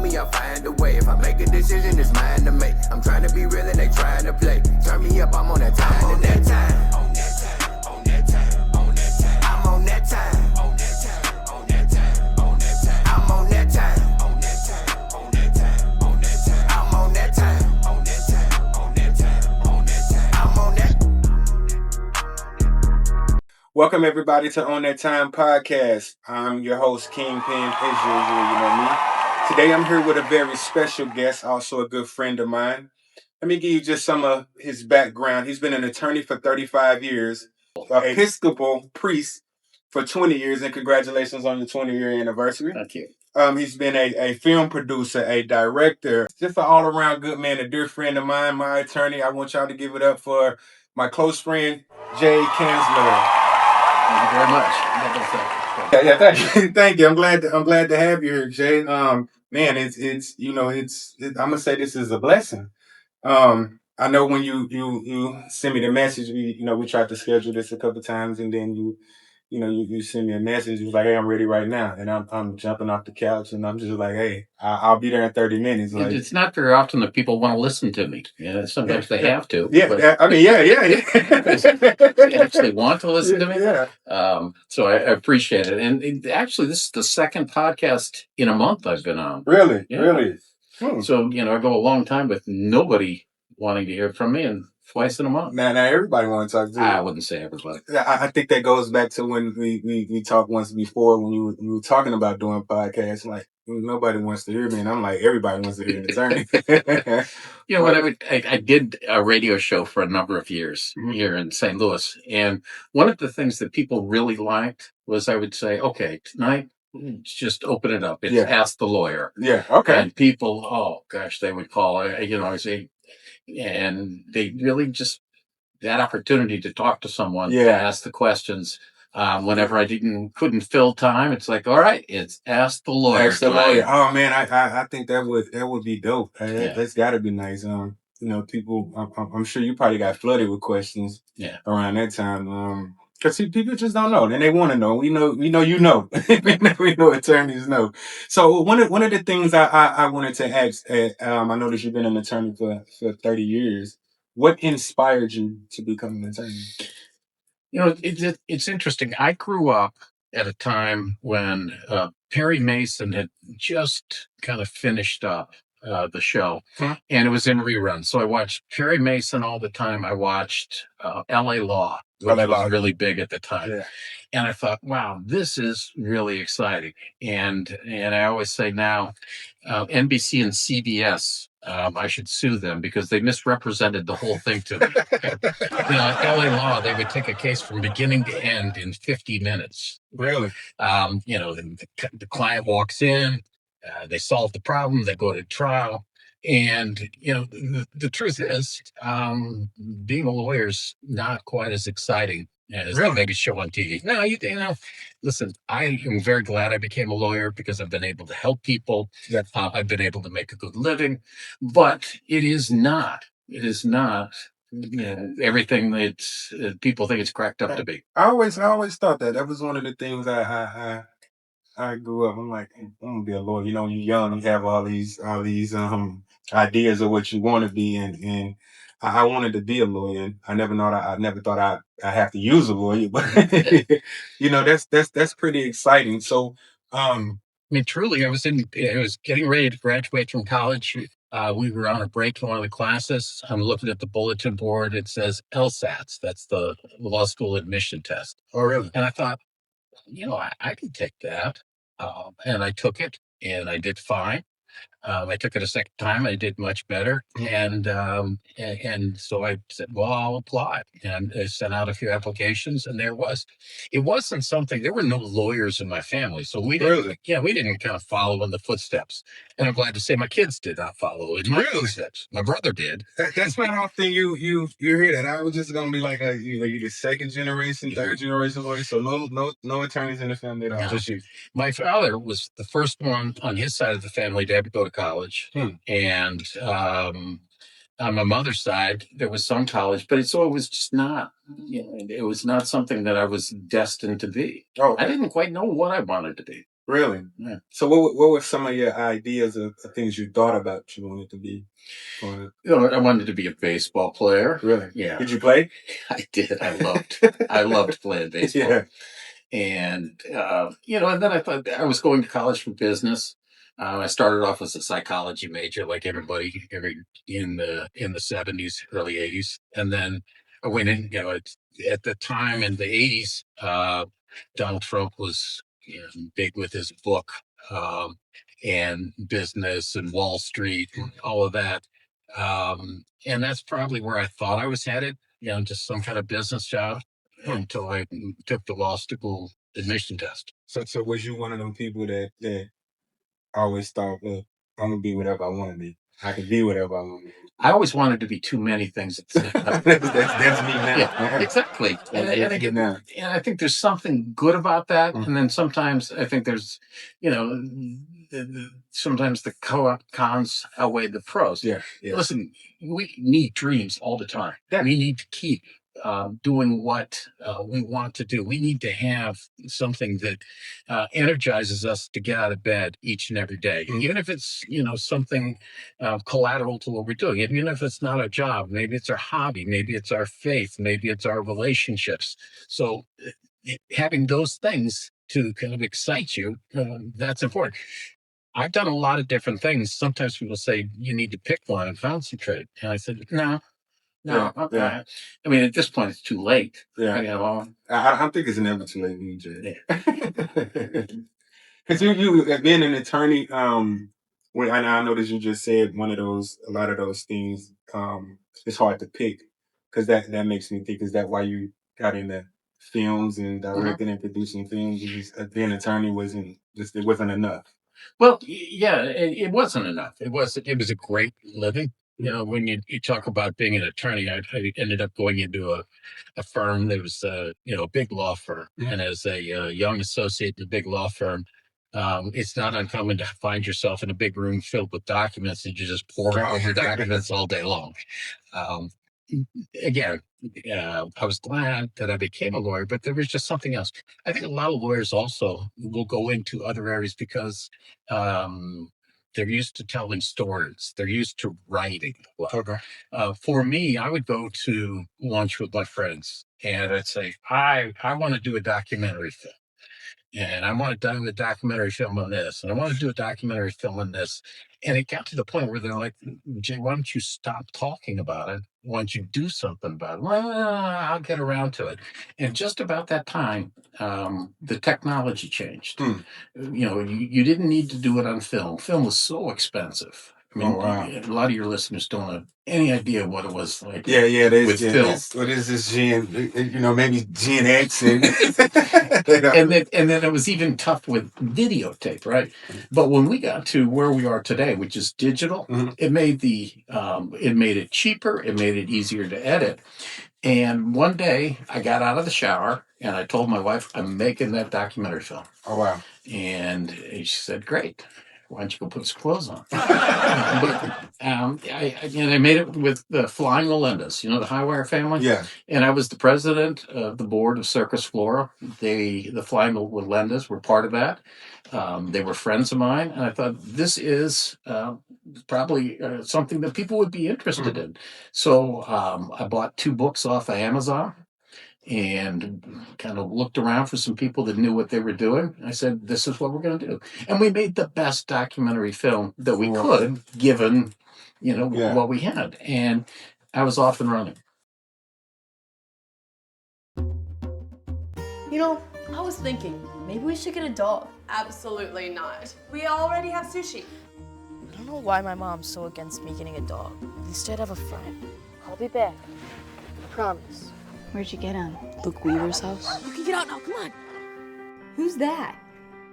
me, I'll find a way. If I make a decision, it's mine to make. I'm trying to be real and they trying to play. Turn me up, I'm on that time. On that time. On that time. On that time. On that time. I'm on that time. On that time. On that time. On that time. I'm on that time. On that time. On that time. On that time. I'm on that time. On that time. On that time. On that time. I'm on that. Welcome everybody to On That Time podcast. I'm your host, Kingpin, as usual, you know me. Today I'm here with a very special guest, also a good friend of mine. Let me give you just some of his background. He's been an attorney for 35 years, Episcopal priest for 20 years, and congratulations on your 20-year anniversary. Thank you. He's been a film producer, a director, just an all-around good man, a dear friend of mine, my attorney. I want y'all to give it up for my close friend, Jay Kanzler. Thank you very much. Thank you. Thank you. I'm glad to have you here, Jay. Man, it's I'm gonna say this is a blessing. I know when you send me the message, we tried to schedule this a couple times, and then you send me a message. It's like, hey, I'm ready right now, and I'm jumping off the couch, and I'm just like, hey, I'll be there in 30 minutes. Like, it's not very often that people want to listen to me. Sometimes they have to. Yeah, but they actually want to listen to me. Yeah. So I appreciate it. And actually, this is the second podcast in a month I've been on. Really, Yeah. really. So I go a long time with nobody wanting to hear from me, and twice in a month. Now everybody wants to talk to you. I wouldn't say everybody. I think that goes back to when we talked once before when you were talking about doing podcasts. Like, nobody wants to hear me, and I'm like, everybody wants to hear an attorney. I did a radio show for a number of years here in St. Louis, and one of the things that people really liked was I would say, okay, tonight, just open it up. It's Ask the Lawyer. Yeah, okay. And people, oh gosh, they would call, I say, and they really just, that opportunity to talk to someone, to ask the questions. Whenever I couldn't fill time, it's like, all right, it's Ask the Lawyer. Ask the Lawyer. Oh man, I think that would be dope. That's got to be nice. People, I'm sure you probably got flooded with questions. Around that time. Because people just don't know, and they want to know. We know, we know attorneys know. So one of the things I wanted to ask, I noticed you've been an attorney for 30 years. What inspired you to become an attorney? It's interesting. I grew up at a time when Perry Mason had just kind of finished up the show, and it was in reruns. So I watched Perry Mason all the time. I watched L.A. Law, which was really big at the time. Yeah. And I thought, wow, this is really exciting. And I always say now, NBC and CBS, I should sue them because they misrepresented the whole thing to me. LA Law, they would take a case from beginning to end in 50 minutes. Really? The client walks in, they solve the problem, they go to trial. And, the truth is, being a lawyer is not quite as exciting as the mega show on TV. No, listen, I am very glad I became a lawyer because I've been able to help people. I've been able to make a good living, but it is not everything that people think it's cracked up to be. I always thought that was one of the things I grew up. I'm like, I'm gonna be a lawyer. You're young, you have all these ideas of what you want to be, and I wanted to be a lawyer. I never thought I have to use a lawyer, but that's pretty exciting. So, truly, I was getting ready to graduate from college. We were on a break in one of the classes. I'm looking at the bulletin board. It says LSATs. That's the law school admission test. Oh, really? And I thought, I can take that. And I took it, and I did fine. I took it a second time. I did much better. And so I said, well, I'll apply. And I sent out a few applications, and there wasn't something, there were no lawyers in my family. So we didn't kind of follow in the footsteps. And I'm glad to say my kids did not follow in my footsteps. My brother did. That's not often you hear that. I was just going to be like, either second generation, third generation lawyer. So no attorneys in the family at all. No. Just you. My father was the first one on his side of the family to ever go to college. And on my mother's side, there was some college, but it was just not, it was not something that I was destined to be. Oh, okay. I didn't quite know what I wanted to be. Really? Yeah. So what were some of your ideas of things you thought about you wanted to be? I wanted to be a baseball player. Really? Yeah. Did you play? I did. I loved playing baseball. Yeah. And, and then I thought I was going to college for business. I started off as a psychology major, like everybody in the 70s, early 80s. And then I went in, at the time in the 80s, Donald Trump was big with his book, and business and Wall Street and all of that. And that's probably where I thought I was headed, just some kind of business job until I took the law school admission test. So was you one of them people that always thought, look, I'm gonna be whatever I want to be. I can be whatever I want to be. I always wanted to be too many things at the same time. that's me now. Yeah, exactly. And I think there's something good about that. Mm. And then sometimes I think there's, sometimes the cons outweigh the pros. Yeah. Listen, we need dreams all the time. Yeah. We need to keep doing what we want to do. We need to have something that energizes us to get out of bed each and every day, even if it's something collateral to what we're doing. Even if it's not our job, maybe it's our hobby, maybe it's our faith, maybe it's our relationships. So having those things to kind of excite you, that's important. I've done a lot of different things. Sometimes people say you need to pick one and concentrate, and I said no. No, Yeah. I mean, at this point, it's too late. Yeah. I think it's never too late, Jay. Because you being an attorney, when I noticed you just said a lot of those things, it's hard to pick. Because that makes me think, is that why you got into films and directing and producing films? Being an attorney it wasn't enough. Well, yeah, it wasn't enough. It was a great living. When you talk about being an attorney, I ended up going into a firm that was, a big law firm. Mm-hmm. And as a young associate in a big law firm, it's not uncommon to find yourself in a big room filled with documents and you just pour over documents all day long. Again, I was glad that I became a lawyer, but there was just something else. I think a lot of lawyers also will go into other areas because they're used to telling stories. They're used to writing. Okay. For me, I would go to lunch with my friends and I'd say, I want to do a documentary film. And I want to do a documentary film on this. And I want to do a documentary film on this. And it got to the point where they're like, Jay, why don't you stop talking about it? Why don't you do something about it? Well, I'll get around to it. And just about that time, the technology changed. You didn't need to do it on film. Film was so expensive. I mean, a lot of your listeners don't have any idea what it was like. With film. What is this maybe Gen X and and then it was even tough with videotape, right? But when we got to where we are today, which is digital, it made it cheaper, it made it easier to edit. And one day I got out of the shower and I told my wife, I'm making that documentary film. Oh wow. And she said, great. Why don't you go put some clothes on? I made it with the Flying Melindas, the Highwire family. Yeah. And I was the president of the board of Circus Flora. The Flying Melindas were part of that. They were friends of mine, and I thought this is probably something that people would be interested in. So I bought 2 books off of Amazon and kind of looked around for some people that knew what they were doing. I said, this is what we're going to do. And we made the best documentary film that we could, given, what we had. And I was off and running. I was thinking, maybe we should get a dog. Absolutely not. We already have sushi. I don't know why my mom's so against me getting a dog. At least I'd have a friend. I'll be back. I promise. Where'd you get him? Luke Weaver's house. You can get out now, come on. Who's that?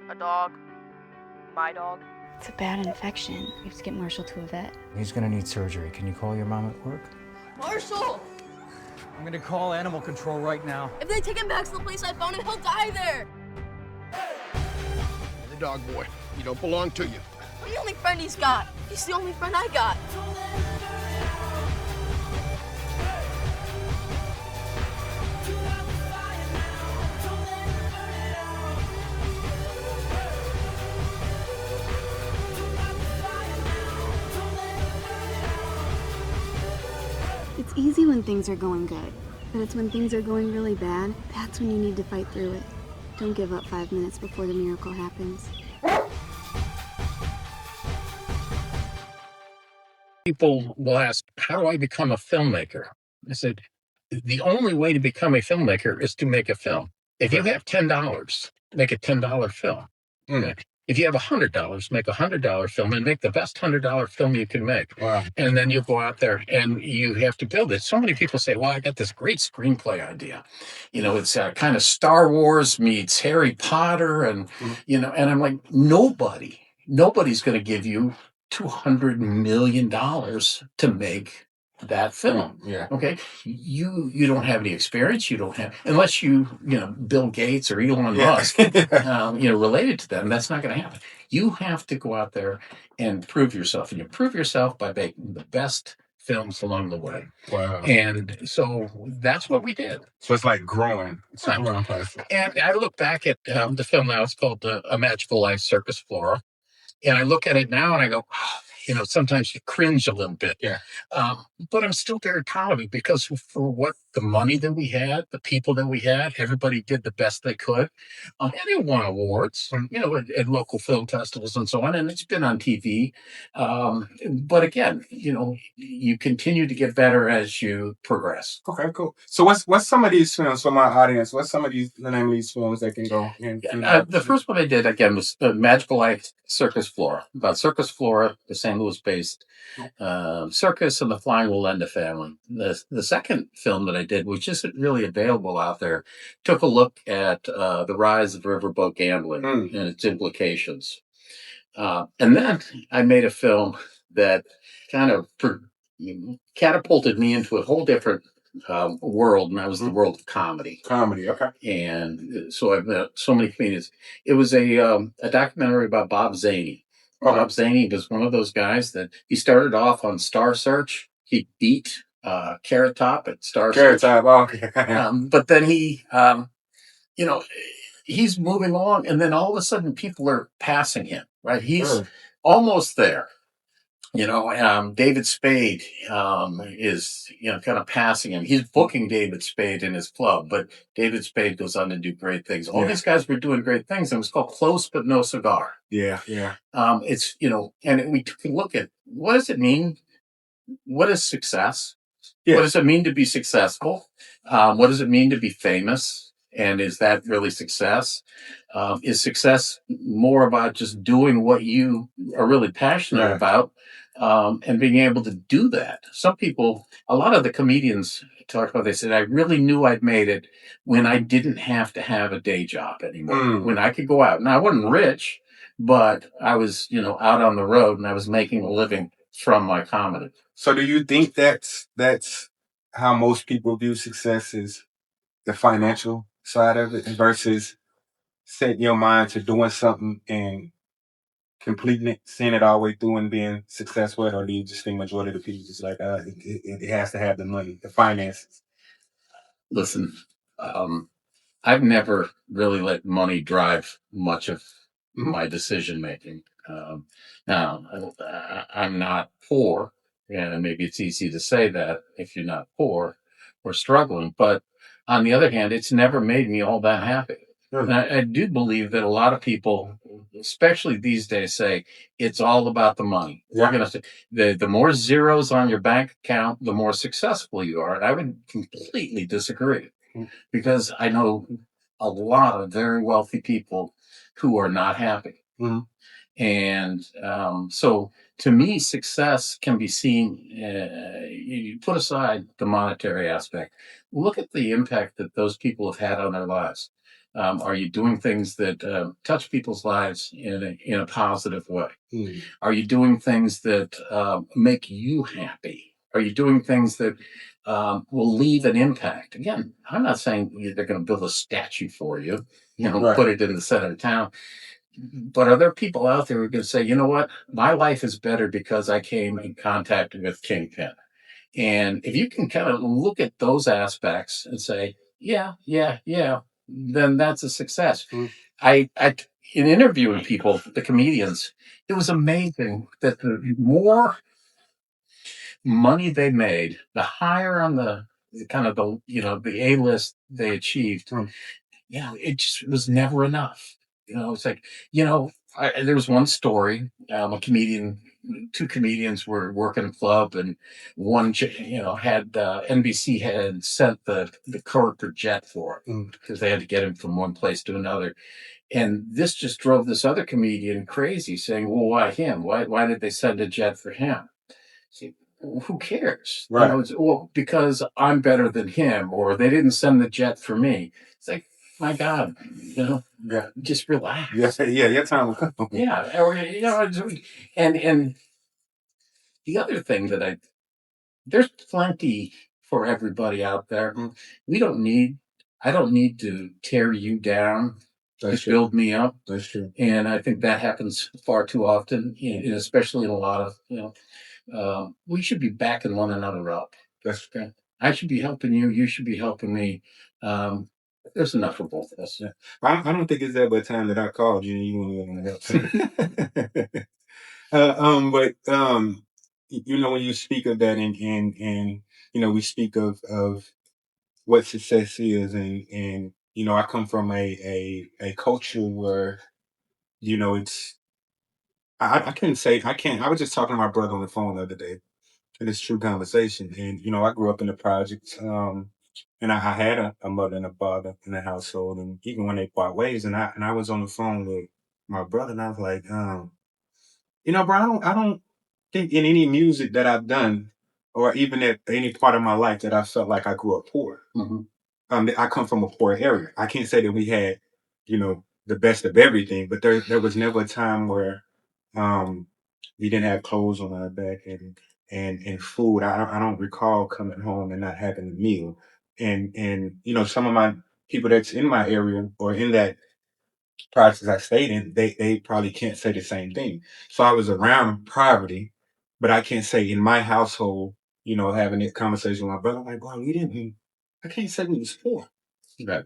A dog. My dog. It's a bad infection. We have to get Marshall to a vet. He's gonna need surgery. Can you call your mom at work? Marshall! I'm gonna call animal control right now. If they take him back to the place I found him, he'll die there. The dog boy. You don't belong to you. I'm the only friend he's got. He's the only friend I got. easy when things are going good, but it's when things are going really bad, that's when you need to fight through it. Don't give up 5 minutes before the miracle happens. People will ask, how do I become a filmmaker? I said, the only way to become a filmmaker is to make a film. If you have $10, make a $10 film. Okay? If you have $100, make a $100 film and make the best $100 film you can make. Wow. And then you go out there and you have to build it. So many people say, well, I got this great screenplay idea. You know, it's kind of Star Wars meets Harry Potter. And, you know, and I'm like, nobody's going to give you $200 million to make that film. Yeah. Okay. You don't have any experience. You don't have, unless you know, Bill Gates or Elon Musk, you know, related to them, that's not going to happen. You have to go out there and prove yourself, and you prove yourself by making the best films along the way. Wow. And so that's what we did. So it's like growing. It's a growing process. And I look back at the film now, it's called A Magical Life, Circus Flora. And I look at it now and I go, oh, you know, sometimes you cringe a little bit. Yeah. But I'm still very proud of it because for what the money that we had, the people that we had, everybody did the best they could. And it won awards, you know, at local film festivals and so on. And it's been on TV. But again, you know, you continue to get better as you progress. Okay, cool. So what's some of these films for my audience? What's some of the name of these films that can go in? The first one I did, again, was Magical Life Circus Flora, about Circus Flora, the St. Louis-based circus and the Flying Walenda family. The second film that I did, which isn't really available out there, took a look at the rise of riverboat gambling and its implications. And then I made a film that kind of catapulted me into a whole different world, and that was the world of comedy. Comedy, okay. And so I've met so many comedians. It was a documentary about Bob Zaney. Okay. Bob Zaney was one of those guys that he started off on Star Search. He beat Carrot Top at Star Carrot Search. Top, okay. But then he, you know, he's moving along, and then all of a sudden people are passing him, right? He's almost there. You know, David Spade is, you know, kind of passing him. He's booking David Spade in his club, but David Spade goes on to do great things. All these guys were doing great things. It was called Close But No Cigar. Yeah, yeah. It's, you know, and we took a look at what does it mean? What is success? Yeah. What does it mean to be successful? What does it mean to be famous? And is that really success? Is success more about just doing what you are really passionate about and being able to do that? Some people, a lot of the comedians talk about, they said, I really knew I'd made it when I didn't have to have a day job anymore, when I could go out. Now, I wasn't rich, but I was, you know, out on the road and I was making a living from my comedy. So do you think that's how most people view success, is the financial side of it versus setting your mind to doing something and completing it, seeing it all the way through and being successful? Or do you just think majority of the people just like, it has to have the money, the finances? Listen, I've never really let money drive much of my decision making. Now, I'm not poor, and maybe it's easy to say that if you're not poor or struggling, but on the other hand, it's never made me all that happy. And I do believe that a lot of people, especially these days, say it's all about the money. We're going to say the more zeros on your bank account, the more successful you are. And I would completely disagree, because I know a lot of very wealthy people who are not happy. And so to me, success can be seen, you put aside the monetary aspect, look at the impact that those people have had on their lives. Are you doing things that touch people's lives in a positive way? Are you doing things that make you happy? Are you doing things that will leave an impact? Again, I'm not saying they're going to build a statue for you, you know, put it in the center of town. But are there people out there who are going to say, you know what, my life is better because I came in contact with Kingpin? And if you can kind of look at those aspects and say, yeah, then that's a success. I in interviewing people, the comedians, it was amazing that the money they made, the higher on the kind of the A list they achieved, it just was never enough. It's like, there was one story, a comedian, two comedians were working a club, and one, had NBC had sent the corporate jet for it because they had to get him from one place to another. And this just drove this other comedian crazy, saying, well, why him? Why did they send a jet for him? See, who cares? Right. Well, because I'm better than him, or they didn't send the jet for me. It's like, my God, just relax. Yeah, your time will come. Yeah, or, and the other thing there's plenty for everybody out there. I don't need to tear you down to build me up. That's true. And I think that happens far too often, and especially in a lot of, we should be backing one another up. That's okay. I should be helping you. You should be helping me. There's enough for both of us. Yeah. I don't think it's ever a time that I called you and you want to help. But when you speak of that, and we speak of what success is, and I come from a culture where it's I couldn't say I can't. I was just talking to my brother on the phone the other day, and it's true conversation. And I grew up in the projects, and I had a mother and a father in the household, and even when they part ways, and I was on the phone with my brother, and I was like, bro, I don't think in any music that I've done, or even at any part of my life, that I felt like I grew up poor. I come from a poor area. I can't say that we had, the best of everything, but there was never a time where um, we didn't have clothes on our back and food. I don't recall coming home and not having a meal. And some of my people that's in my area or in that projects I stayed in, they probably can't say the same thing. So I was around poverty, but I can't say in my household, having this conversation with my brother, like, boy, we didn't. I can't say we was poor. Right.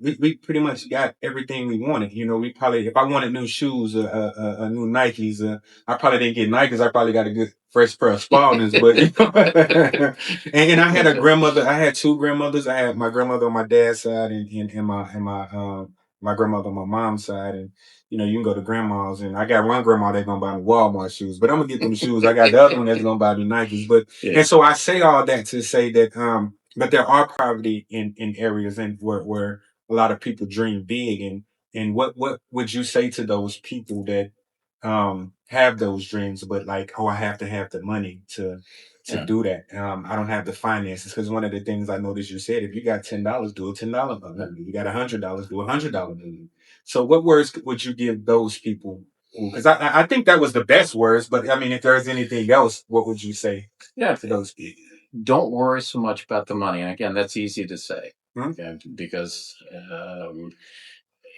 We pretty much got everything we wanted. We probably, if I wanted new shoes, a new Nikes, I probably didn't get Nikes. I probably got a good fresh pair of Spaldings, but and I had a grandmother. I had two grandmothers. I had my grandmother on my dad's side, and my grandmother on my mom's side, and you can go to grandma's, and I got one grandma that's gonna buy me Walmart shoes, but I'm gonna get them shoes. I got the other one that's gonna buy me Nikes, but and so I say all that to say that but there are poverty in areas and where a lot of people dream big, and what would you say to those people that have those dreams, but like, oh, I have to have the money to do that. I don't have the finances, because one of the things I noticed you said, if you got $10, do a $10 movie. You got $100, do $100 movie. So what words would you give those people? Because I think that was the best words, but I mean, if there's anything else, what would you say to those people? Don't worry so much about the money. And again, that's easy to say, because,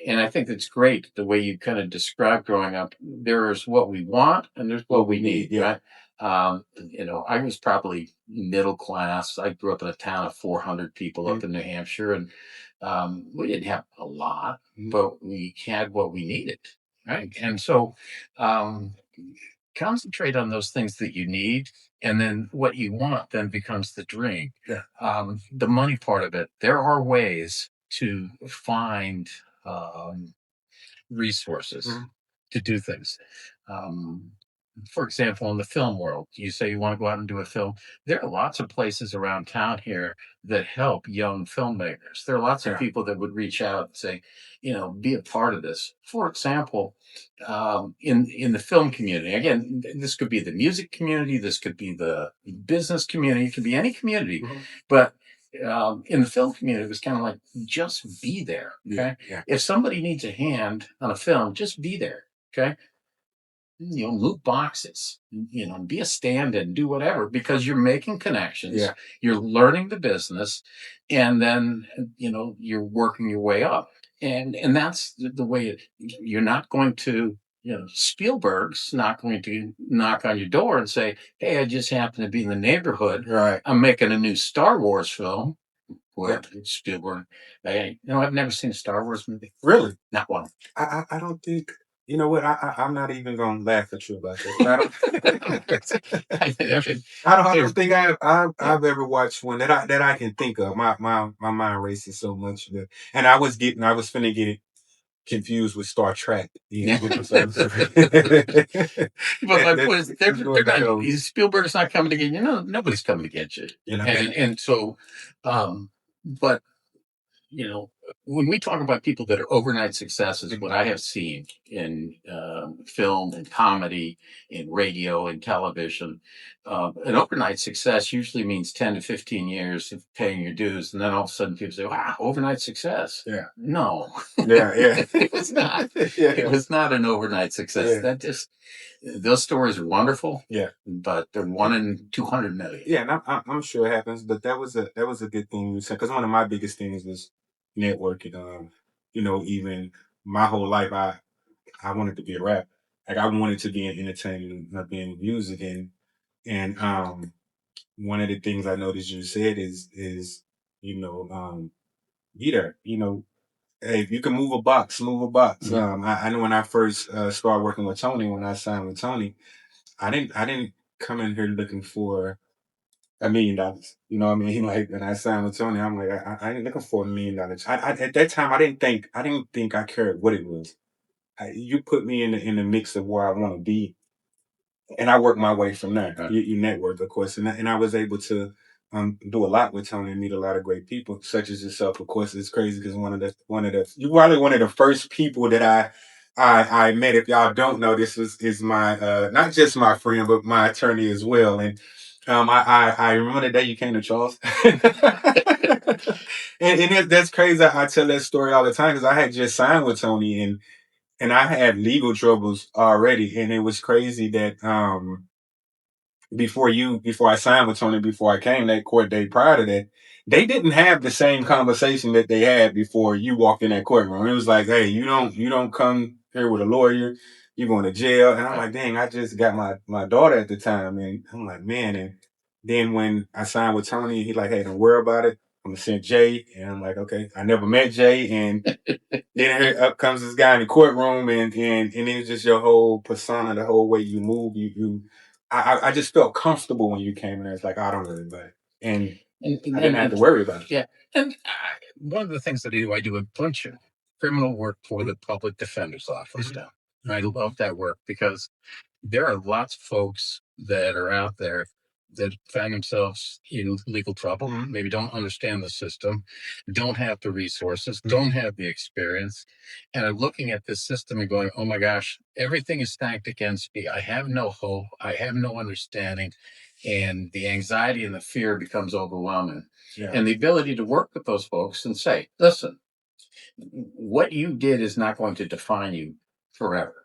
and I think it's great the way you kind of describe growing up. There's what we want and there's what we need, right? I was probably middle class. I grew up in a town of 400 people up in New Hampshire, and we didn't have a lot, but we had what we needed, right? And so, concentrate on those things that you need, and then what you want then becomes the dream. The money part of it, there are ways to find resources to do things. For example, in the film world, you say you want to go out and do a film. There are lots of places around town here that help young filmmakers. There are lots of people that would reach out and say, be a part of this. For example, in the film community, again, this could be the music community, this could be the business community, it could be any community, but in the film community, it was kind of like, just be there. Okay. If somebody needs a hand on a film, just be there. Okay. Loot boxes, be a stand-in, do whatever, because you're making connections, you're learning the business, and then, you're working your way up. And that's the way you're not going to, Spielberg's not going to knock on your door and say, hey, I just happen to be in the neighborhood. Right. I'm making a new Star Wars film. Well, Spielberg, I've never seen a Star Wars movie. Really? Not one. I don't think. You know what? I'm not even gonna laugh at you about that. I don't think I've ever watched one that I can think of. My mind races so much, and I was finna get it confused with Star Trek. Yeah. So But my point is, they're going not. down. Spielberg's not coming to get you. No, nobody's coming to get you. And so, but when we talk about people that are overnight successes, what I have seen in film and comedy, in radio and television, an overnight success usually means 10 to 15 years of paying your dues. And then all of a sudden people say, wow, overnight success. Yeah. No. Yeah. It was not. Yeah. It was not an overnight success. Yeah. Those stories are wonderful. Yeah. But they're 1 in 200 million. Yeah, and I'm sure it happens, but that was a good thing you said, because one of my biggest things was networking. Even my whole life, I wanted to be a rapper. Like, I wanted to be in entertainment, not be in music, and one of the things I noticed you said is be there. Hey, if you can move a box, move a box. Mm-hmm. I know when I first started working with Tony, when I signed with Tony, I didn't come in here looking for $1 million. You know what I mean? Like, when I signed with Tony, I'm like, I ain't looking for $1 million. At that time, I didn't think I cared what it was. You put me in the mix of where I want to be, and I work my way from there. Right. You network, of course, and I was able to do a lot with Tony and meet a lot of great people, such as yourself. Of course, it's crazy because you're probably one of the first people that I met. If y'all don't know, this is my not just my friend, but my attorney as well. And I remember the day you came to Charles, and that's crazy. I tell that story all the time because I had just signed with Tony, and I had legal troubles already, and it was crazy that before I signed with Tony, before I came that court day prior to that, they didn't have the same conversation that they had before you walked in that courtroom. It was like, hey, you don't come here with a lawyer, you're going to jail. And I'm like, dang, I just got my daughter at the time. And I'm like, man. And then when I signed with Tony, he like, hey, don't worry about it. I'm gonna send Jay. And I'm like, okay. I never met Jay. And then here up comes this guy in the courtroom, and it was just your whole persona, the whole way you move. I just felt comfortable when you came in there. It's like, I don't worry about it. And I didn't have to worry about it. Yeah. And one of the things that I do a bunch of criminal work for the public defender's office now. And I love that work because there are lots of folks that are out there that find themselves in legal trouble, maybe don't understand the system, don't have the resources, don't have the experience, and are looking at this system and going, oh my gosh, everything is stacked against me. I have no hope. I have no understanding. And the anxiety and the fear becomes overwhelming. Yeah. And the ability to work with those folks and say, listen, what you did is not going to define you forever.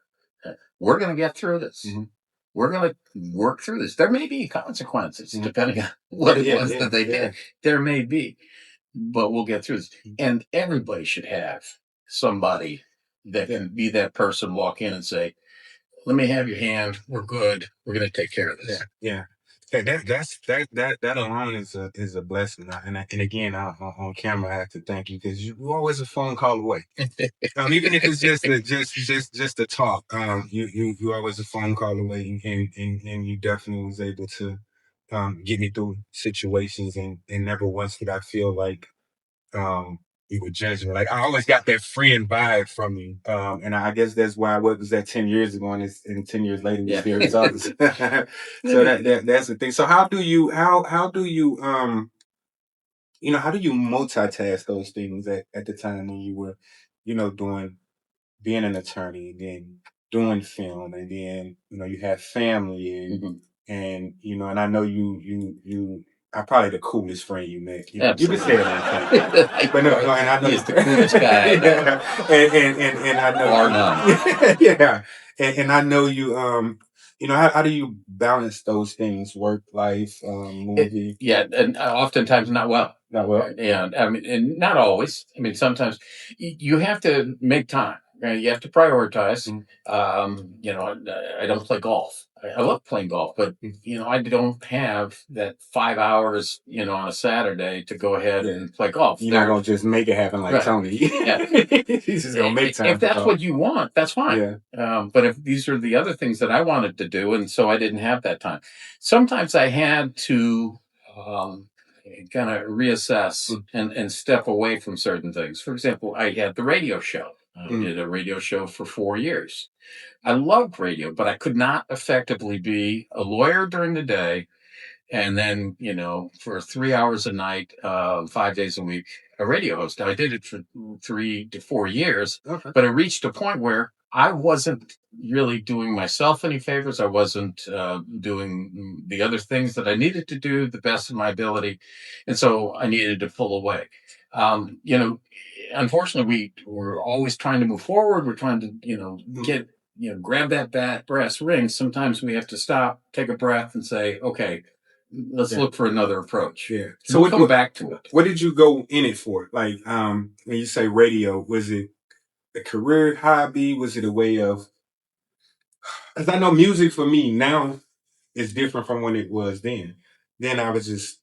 We're going to get through this. Mm-hmm. We're going to work through this. There may be consequences depending on what it was that they did. There may be, but we'll get through this. And everybody should have somebody that can be that person, walk in and say, let me have your hand. We're good. We're going to take care of this. Yeah. That alone is a blessing. And again, on camera, I have to thank you because you're always a phone call away. Even if it's just a talk, you always a phone call away, and you definitely was able to get me through situations, and never once did I feel like you were judging me. Like, I always got that friend vibe from you, and I guess that's why what was that 10 years ago, and 10 years later we still talking. So that's the thing. So how do you how do you multitask those things at the time when you were being an attorney, and then doing film, and then you have family, and and I know you are probably the coolest friend you met. You can say it on camera. But no, and I know he's the coolest guy. Yeah. And I know Or none. Yeah. And I know you how do you balance those things, work life, movie? And oftentimes not well. Not well. Yeah, I mean, and not always. I mean, sometimes you have to make time. You have to prioritize. You know, I don't play golf. I love playing golf, but you know, I don't have that 5 hours, you know, on a Saturday to go ahead and play golf. You're not gonna just make it happen like Tony. He's just gonna make time. If that's what you want, that's fine. But if these are the other things that I wanted to do, and so I didn't have that time. Sometimes I had to kind of reassess and step away from certain things. For example, I had the radio show. I did a radio show for 4 years. I loved radio, but I could not effectively be a lawyer during the day and then, you know, for 3 hours a night, 5 days a week, a radio host. I did it for 3 to 4 years, but it reached a point where I wasn't really doing myself any favors. I wasn't doing the other things that I needed to do the best of my ability. And so I needed to pull away. You know, unfortunately, we're always trying to move forward. We're trying to, you know, get, you know, grab that brass ring. Sometimes we have to stop, take a breath and say, okay, let's look for another approach. So we'll come back to it. What did you go in it for? Like, when you say radio, was it a career hobby? Was it a way of, because I know music for me now is different from when it was then. Then I was just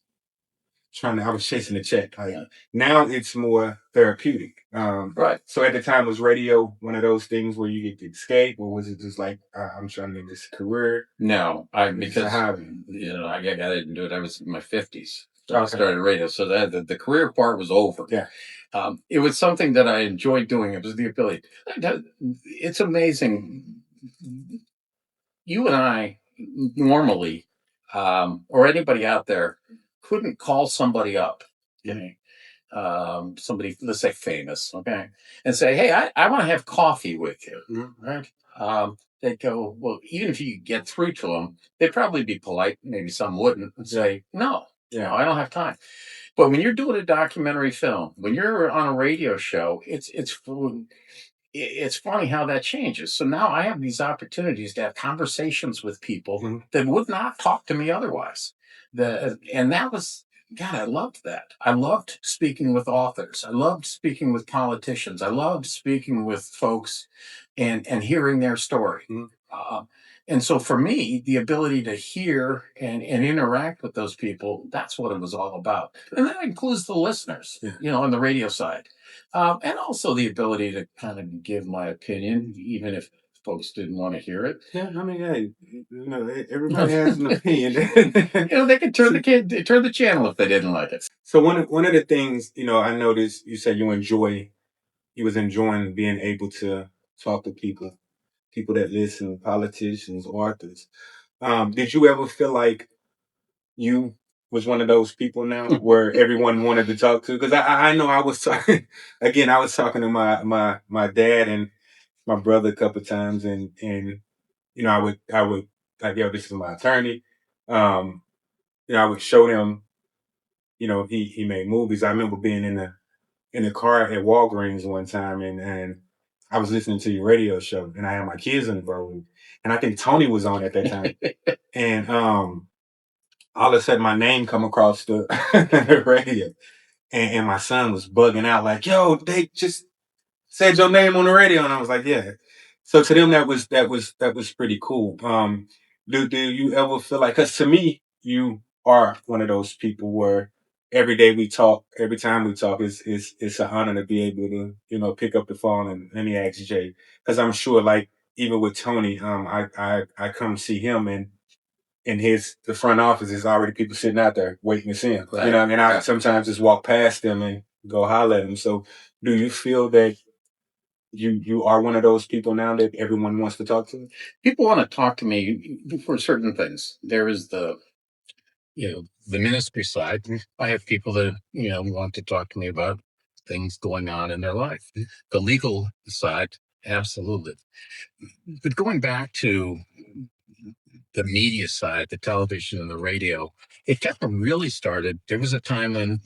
I was chasing a check. Like, now it's more therapeutic. Right. So at the time, was radio one of those things where you get to escape, or was it just like, I'm trying to make this a career? No, because hobby. You know, I didn't do it. I was in my 50s. I started radio, so that the career part was over. It was something that I enjoyed doing. It was the ability. It's amazing. You and I normally, or anybody out there, couldn't call somebody up, you know, somebody, let's say famous, okay, and say, hey, I want to have coffee with you, right? They'd go, well, even if you get through to them, they'd probably be polite. Maybe some wouldn't, and say, no, no, I don't have time. But when you're doing a documentary film, when you're on a radio show, it's funny how that changes. So now I have these opportunities to have conversations with people that would not talk to me otherwise. And that was, God, I loved that. I loved speaking with authors. I loved speaking with politicians. I loved speaking with folks and hearing their story. And so for me, the ability to hear and interact with those people, that's what it was all about. And that includes the listeners, you know, on the radio side. And also the ability to kind of give my opinion, even if folks didn't want to hear it. Yeah, I mean, hey, you know, everybody has an opinion. You know, they could turn the channel if they didn't like it. So one of the things, you know, I noticed you said you was enjoying being able to talk to people that listen, politicians, authors. Did you ever feel like you was one of those people now where everyone wanted to talk to? Because I know I was talking again. I was talking to my dad and my brother a couple of times, and you know, I would like, yo, this is my attorney. You know, I would show them. You know, he made movies. I remember being in the car at Walgreens one time, and I was listening to your radio show, and I had my kids in the room, and I think Tony was on at that time, and all of a sudden my name come across the, the radio, and my son was bugging out like, "Yo, they just said your name on the radio," and I was like, "Yeah." So to them that was pretty cool. Do you ever feel like? Because to me, you are one of those people where every day we talk, every time we talk, it's an honor to be able to, you know, pick up the phone and let me ask Jay, because I'm sure, like, even with Tony, I come see him, and in the front office is already people sitting out there waiting to see him. Right. You know what I mean? I sometimes just walk past them and go holler at them. So do you feel that you are one of those people now that everyone wants to talk to? People want to talk to me for certain things. There is the ministry side. I have people that, you know, want to talk to me about things going on in their life. The legal side, absolutely. But going back to the media side, the television and the radio, it kind of really started. There was a time when,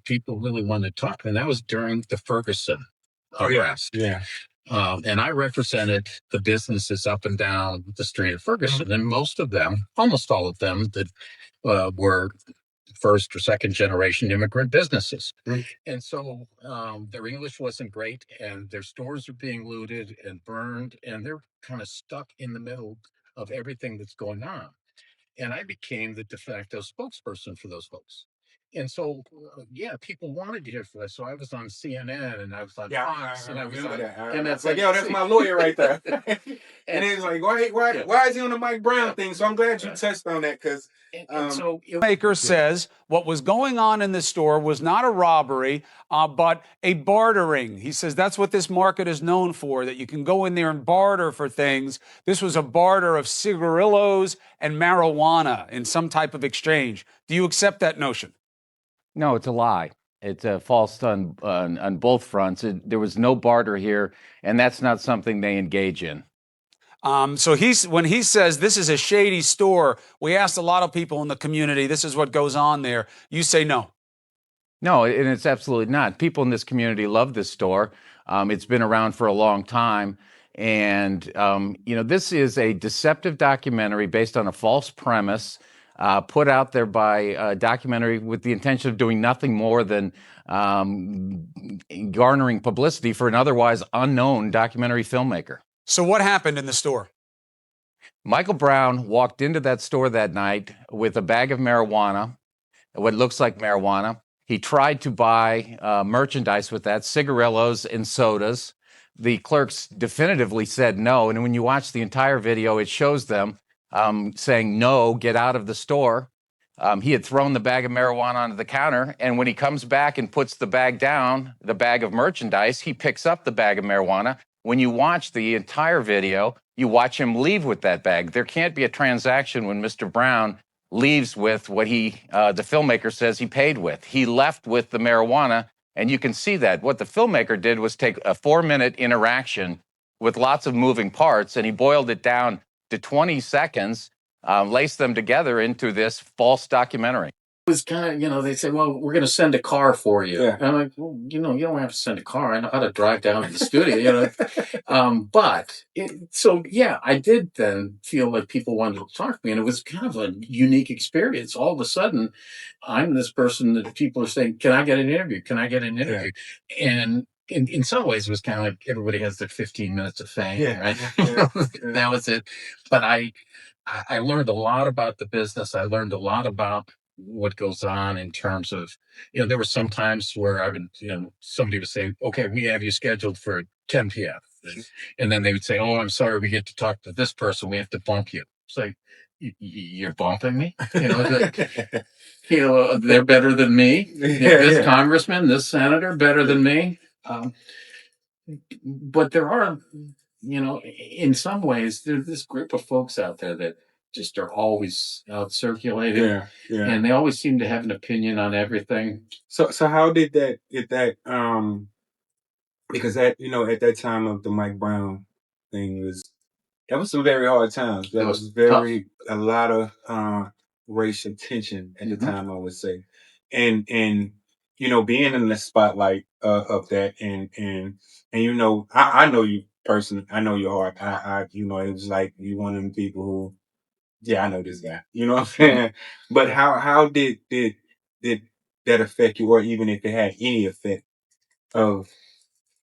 people really wanted to talk, and that was during the Ferguson arrest. Yeah. And I represented the businesses up and down the street of Ferguson, and most of them, almost all of them, that were first or second generation immigrant businesses. And so their English wasn't great, and their stores are being looted and burned, and they're kind of stuck in the middle of everything that's going on. And I became the de facto spokesperson for those folks. And so, yeah, people wanted to hear from us. So I was on CNN, and I was on Fox, and I was on and that's like, yo, that's my lawyer right there. And it's like, why is he on the Mike Brown thing? So I'm glad you touched on that, because Filmmaker says what was going on in the store was not a robbery, but a bartering. He says that's what this market is known for, that you can go in there and barter for things. This was a barter of cigarillos and marijuana in some type of exchange. Do you accept that notion? No, it's a lie. It's a false on both fronts. There was no barter here, and that's not something they engage in. So when he says this is a shady store, we asked a lot of people in the community, this is what goes on there. You say no. No, and it's absolutely not. People in this community love this store. It's been around for a long time. And, this is a deceptive documentary based on a false premise, put out there by a documentary with the intention of doing nothing more than garnering publicity for an otherwise unknown documentary filmmaker. So what happened in the store? Michael Brown walked into that store that night with a bag of marijuana, what looks like marijuana. He tried to buy merchandise with that, cigarillos and sodas. The clerks definitively said no. And when you watch the entire video, it shows them saying, no, get out of the store. He had thrown the bag of marijuana onto the counter. And when he comes back and puts the bag down, the bag of merchandise, he picks up the bag of marijuana. When you watch the entire video, you watch him leave with that bag. There can't be a transaction when Mr. Brown leaves with what the filmmaker says he paid with. He left with the marijuana, and you can see that. What the filmmaker did was take a 4-minute interaction with lots of moving parts, and he boiled it down to 20 seconds, laced them together into this false documentary. It was kind of, they say, well, we're going to send a car for you. Yeah. And I'm like, well, you don't have to send a car. I know how to drive down to the studio, I did then feel like people wanted to talk to me, and it was kind of a unique experience. All of a sudden, I'm this person that people are saying, can I get an interview? Can I get an interview? Yeah. And in some ways, it was kind of like everybody has their 15 minutes of fame, right? Yeah. That was it. But I learned a lot about the business. I learned a lot about what goes on in terms of, there were some times where I would, somebody would say, okay, we have you scheduled for 10 p.m. And then they would say, oh, I'm sorry, we get to talk to this person. We have to bump you. It's like, you're bumping me? They're better than me. This congressman, this senator, better than me. But there are, in some ways, there's this group of folks out there that just are always out circulating, and they always seem to have an opinion on everything. So how did that because that at that time of the Mike Brown thing that was some very hard times. That was very tough. A lot of racial tension at the time, I would say, and being in the spotlight of that, and I know you personally, I know your heart. it was like you one of them people who. Yeah, I know this guy. You know what I'm saying? But how did that affect you, or even if it had any effect of,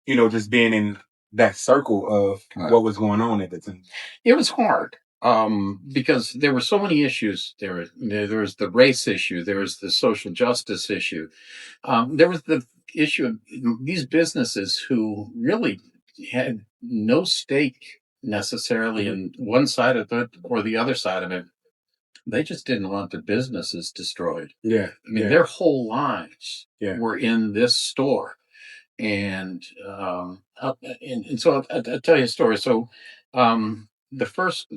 just being in that circle of what was going on at the time? It was hard because there were so many issues. There was the race issue. There was the social justice issue. There was the issue of these businesses who really had no stake necessarily in one side of it or the other side of it. They just didn't want their businesses destroyed. Yeah. Their whole lives were in this store. And so I'll tell you a story. So the first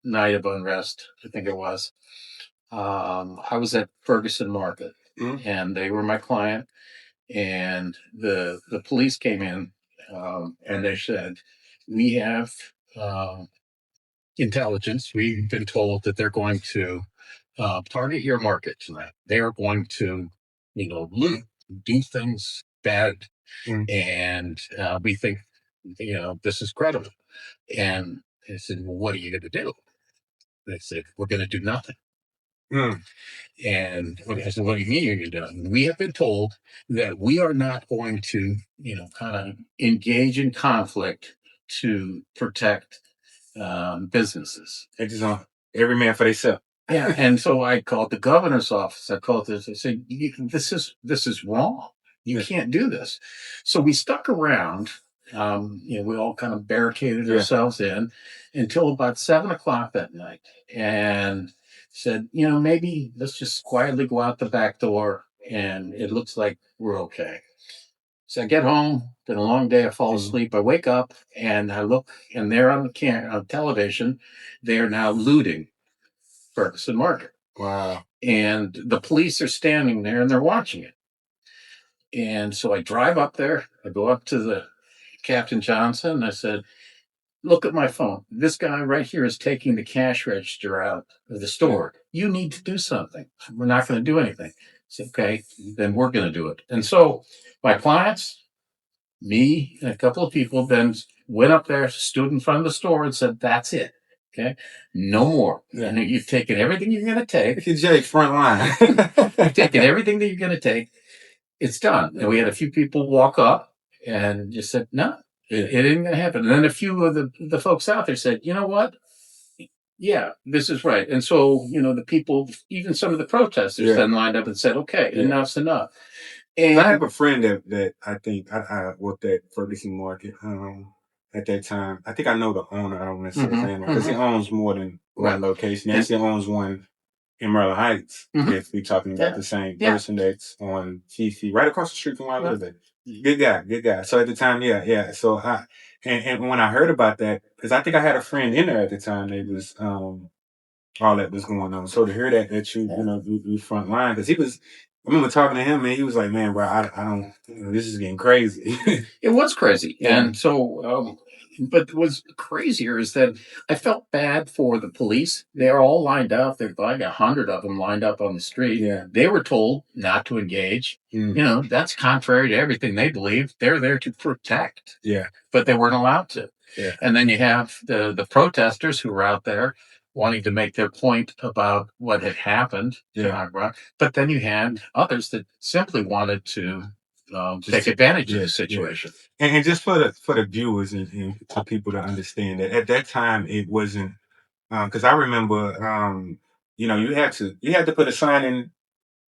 night of unrest, I think it was, I was at Ferguson Market, and they were my client, and the police came in, and they said, we have intelligence. We've been told that they're going to target your market tonight. They are going to, loot, do things bad, and we think, this is credible. And they said, well, what are you going to do? They said, we're going to do nothing. Mm. And I said, what do you mean you're done? We have been told that we are not going to, kind of engage in conflict to protect businesses. They just on every man for themselves. Yeah, and so I called the governor's office. I called this. I said, "This is wrong. You can't do this." So we stuck around. We all kind of barricaded ourselves in until about 7 o'clock that night, and said, maybe let's just quietly go out the back door, and it looks like we're okay. So I get home. Been a long day. I fall asleep. I wake up and I look, and there on television, they are now looting Ferguson Market. Wow. And the police are standing there and they're watching it. And so I drive up there. I go up to the Captain Johnson. And I said, look at my phone. This guy right here is taking the cash register out of the store. You need to do something. We're not going to do anything. I said, okay, then we're going to do it. And so my clients, me, and a couple of people then went up there, stood in front of the store and said, that's it. Okay, no more. Yeah. And you've taken everything you're going to take. Jay, front line. You've taken everything that you're going to take. It's done. And we had a few people walk up and just said, no, it ain't going to happen. And then a few of the folks out there said, you know what? Yeah, this is right. And so, the people, even some of the protesters then lined up and said, okay, enough's enough. And I have a friend that I think I worked at Ferguson Market at that time. I think I know the owner. I don't want to say his name because he owns more than one location. He actually owns one in Maryland Heights. If we're talking about the same person that's on TC, right across the street from where I live at. Good guy. So at the time, So and when I heard about that, because I think I had a friend in there at the time, that was all that was going on. So to hear that you front line, because I remember talking to him, and he was like, man, bro, I don't, this is getting crazy. It was crazy. And so, but what's crazier is that I felt bad for the police. They're all lined up. There's like 100 of them lined up on the street. Yeah. They were told not to engage. That's contrary to everything they believe. They're there to protect. Yeah. But they weren't allowed to. Yeah. And then you have the protesters who were out there wanting to make their point about what had happened. But then you had others that simply wanted to take advantage of the situation. And just for the viewers and for people to understand that at that time it wasn't because I remember you had to put a sign in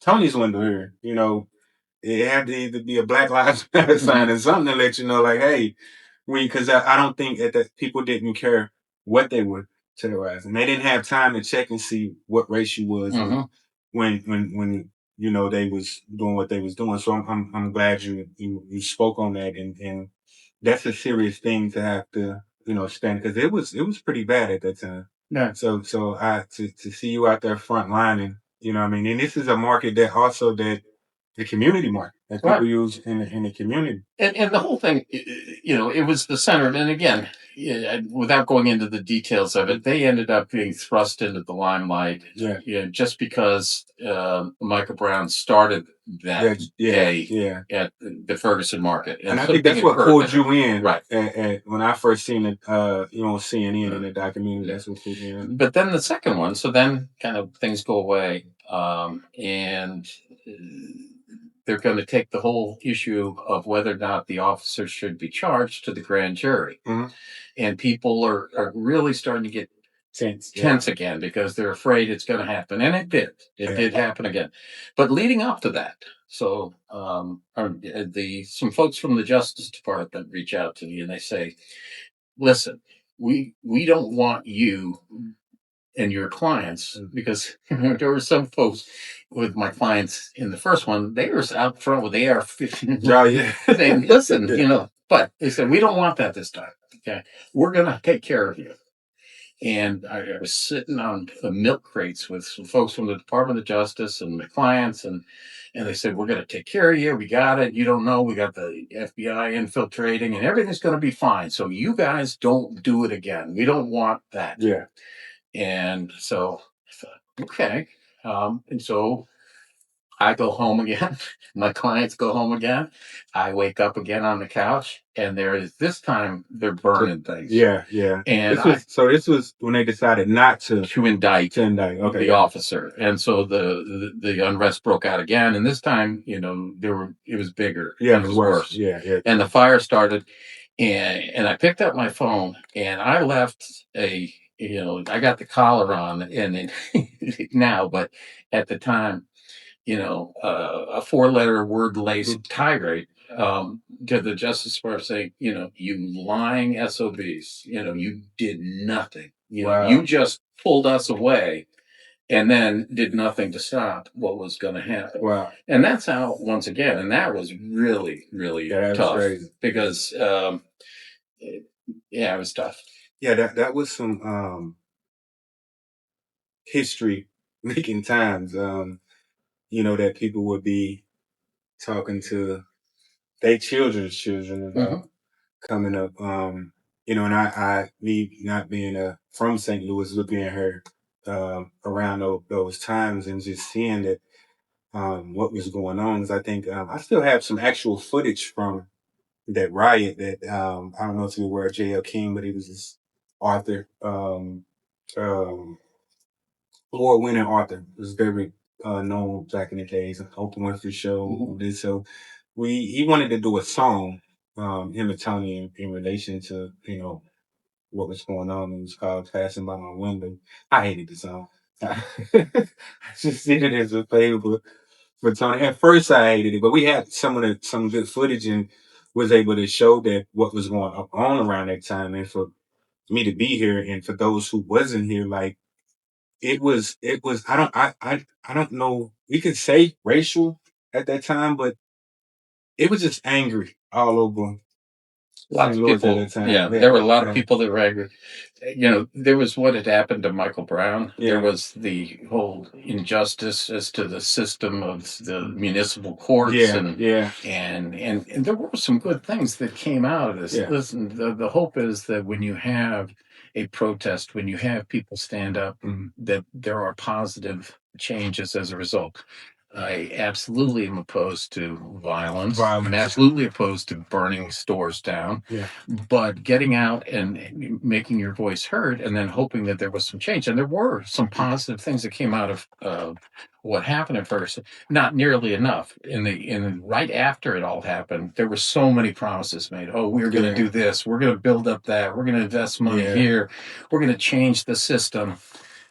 Tony's window here. It had to either be a Black Lives Matter sign or something to let you know, like, hey, because I don't think that people didn't care what they were terrorizing. They didn't have time to check and see what race you was when they was doing what they was doing. So I'm glad you spoke on that, and that's a serious thing to have to stand, because it was pretty bad at that time. Yeah. So to see you out there front lining, and this is a market that also that the community market that people use in the community. And the whole thing, it was the center. And again, without going into the details of it, they ended up being thrust into the limelight just because Michael Brown started that day at the Ferguson Market. And I think that's what pulled you in. Right. When I first seen it, on CNN in the documentary, that's what pulled you in. But then the second one, so then kind of things go away. And they're going to take the whole issue of whether or not the officers should be charged to the grand jury. And people are really starting to get tense again because they're afraid it's going to happen. And it did. It did happen again. But leading up to that, so some folks from the Justice Department reach out to me and they say, listen, we don't want you and your clients, because there were some folks with my clients in the first one, they were out front with AR-15 saying, listen, but they said, we don't want that this time. Okay. We're going to take care of you. And I was sitting on the milk crates with some folks from the Department of Justice and my clients, and they said, we're going to take care of you. We got it. You don't know. We got the FBI infiltrating, and everything's going to be fine. So you guys don't do it again. We don't want that. And so I thought, okay. And so I go home again. My clients go home again. I wake up again on the couch, and this time they're burning things. Yeah, yeah. And This was when they decided not to indict Okay, the officer, and so the unrest broke out again. And this time, it was bigger. Yeah, and it was worse. Yeah, yeah. And the fire started, and I picked up my phone, and I left I got the collar on, and now, but at the time, a 4-letter word laced tirade to the Justice Department saying, you lying SOBs, you did nothing. You just pulled us away and then did nothing to stop what was going to happen. Wow. And that's how, once again, and that was really, really tough because, it was tough. Yeah, that was some history making times. That people would be talking to their children's children about coming up. And me not being from St. Louis, looking at her around those times and just seeing that what was going on. Is I think I still have some actual footage from that riot. That I don't know if you were aware of J.L. King, but he was this author. Um, award-winning author, was very known back in the days. Oprah Winfrey Show. Did so. He wanted to do a song, him and Tony, in relation to what was going on. It was called "Passing by My Window." I hated the song. I just did it as a favor for Tony. At first, I hated it, but we had some good footage and was able to show that what was going on around that time, and for me to be here, and for those who wasn't here, like. It was I don't know, we could say racial at that time, but it was just angry all over Lots St. of Louis at people, that time. yeah, there were a lot of people that were angry. There was what had happened to Michael Brown. Yeah. There was the whole injustice as to the system of the municipal courts, and there were some good things that came out of this. Yeah. Listen, the hope is that when you have a protest, when you have people stand up, that there are positive changes as a result. I absolutely am opposed to violence. I'm absolutely opposed to burning stores down. Yeah. But getting out and making your voice heard, and then hoping that there was some change. And there were some positive things that came out of what happened at Ferguson. Not nearly enough. Right after it all happened, there were so many promises made. Oh, we're going to do this. We're going to build up that. We're going to invest money here. We're going to change the system.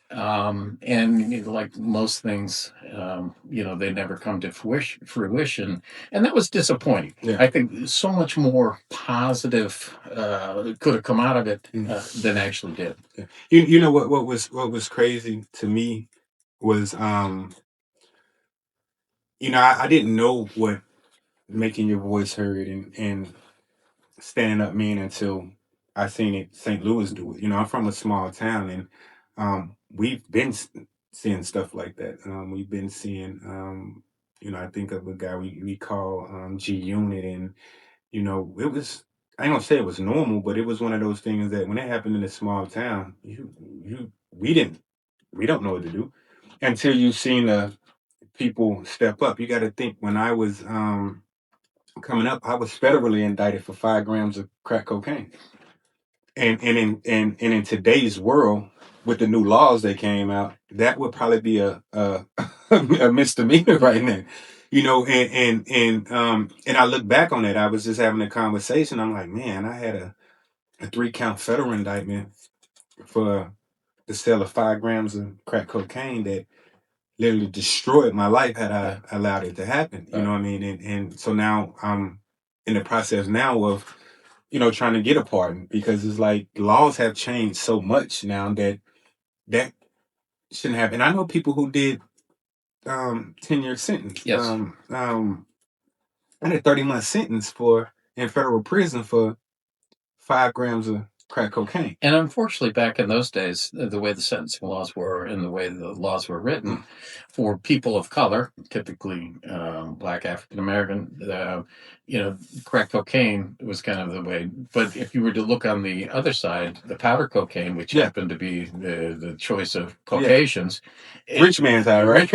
And like most things, they never come to fruition, and that was disappointing. Yeah. I think so much more positive could have come out of it than actually did. Yeah. You know what was crazy to me was I didn't know what making your voice heard and standing up mean until I seen it St. Louis do it. I'm from a small town, and we've been seeing stuff like that. We've been seeing, I think of a guy we call G Unit, and it was. I ain't gonna say it was normal, but it was one of those things that when it happened in a small town, we don't know what to do until you've seen the people step up. You got to think when I was coming up, I was federally indicted for 5 grams of crack cocaine. And in today's world, with the new laws that came out, that would probably be a a misdemeanor right now. And I look back on it. I was just having a conversation. I'm like, man, I had a 3-count federal indictment for the sale of 5 grams of crack cocaine that literally destroyed my life had I allowed it to happen. You know what I mean? And so now I'm in the process now of trying to get a pardon, because it's like laws have changed so much now that shouldn't happen. I know people who did 10-year sentence. Yes. I had a 30-month sentence in federal prison for 5 grams of crack cocaine. And unfortunately, back in those days, the way the sentencing laws were and the way the laws were written for people of color, typically Black African American, crack cocaine was kind of the way. But if you were to look on the other side, the powder cocaine, which happened to be the choice of Caucasians, rich man's high, right?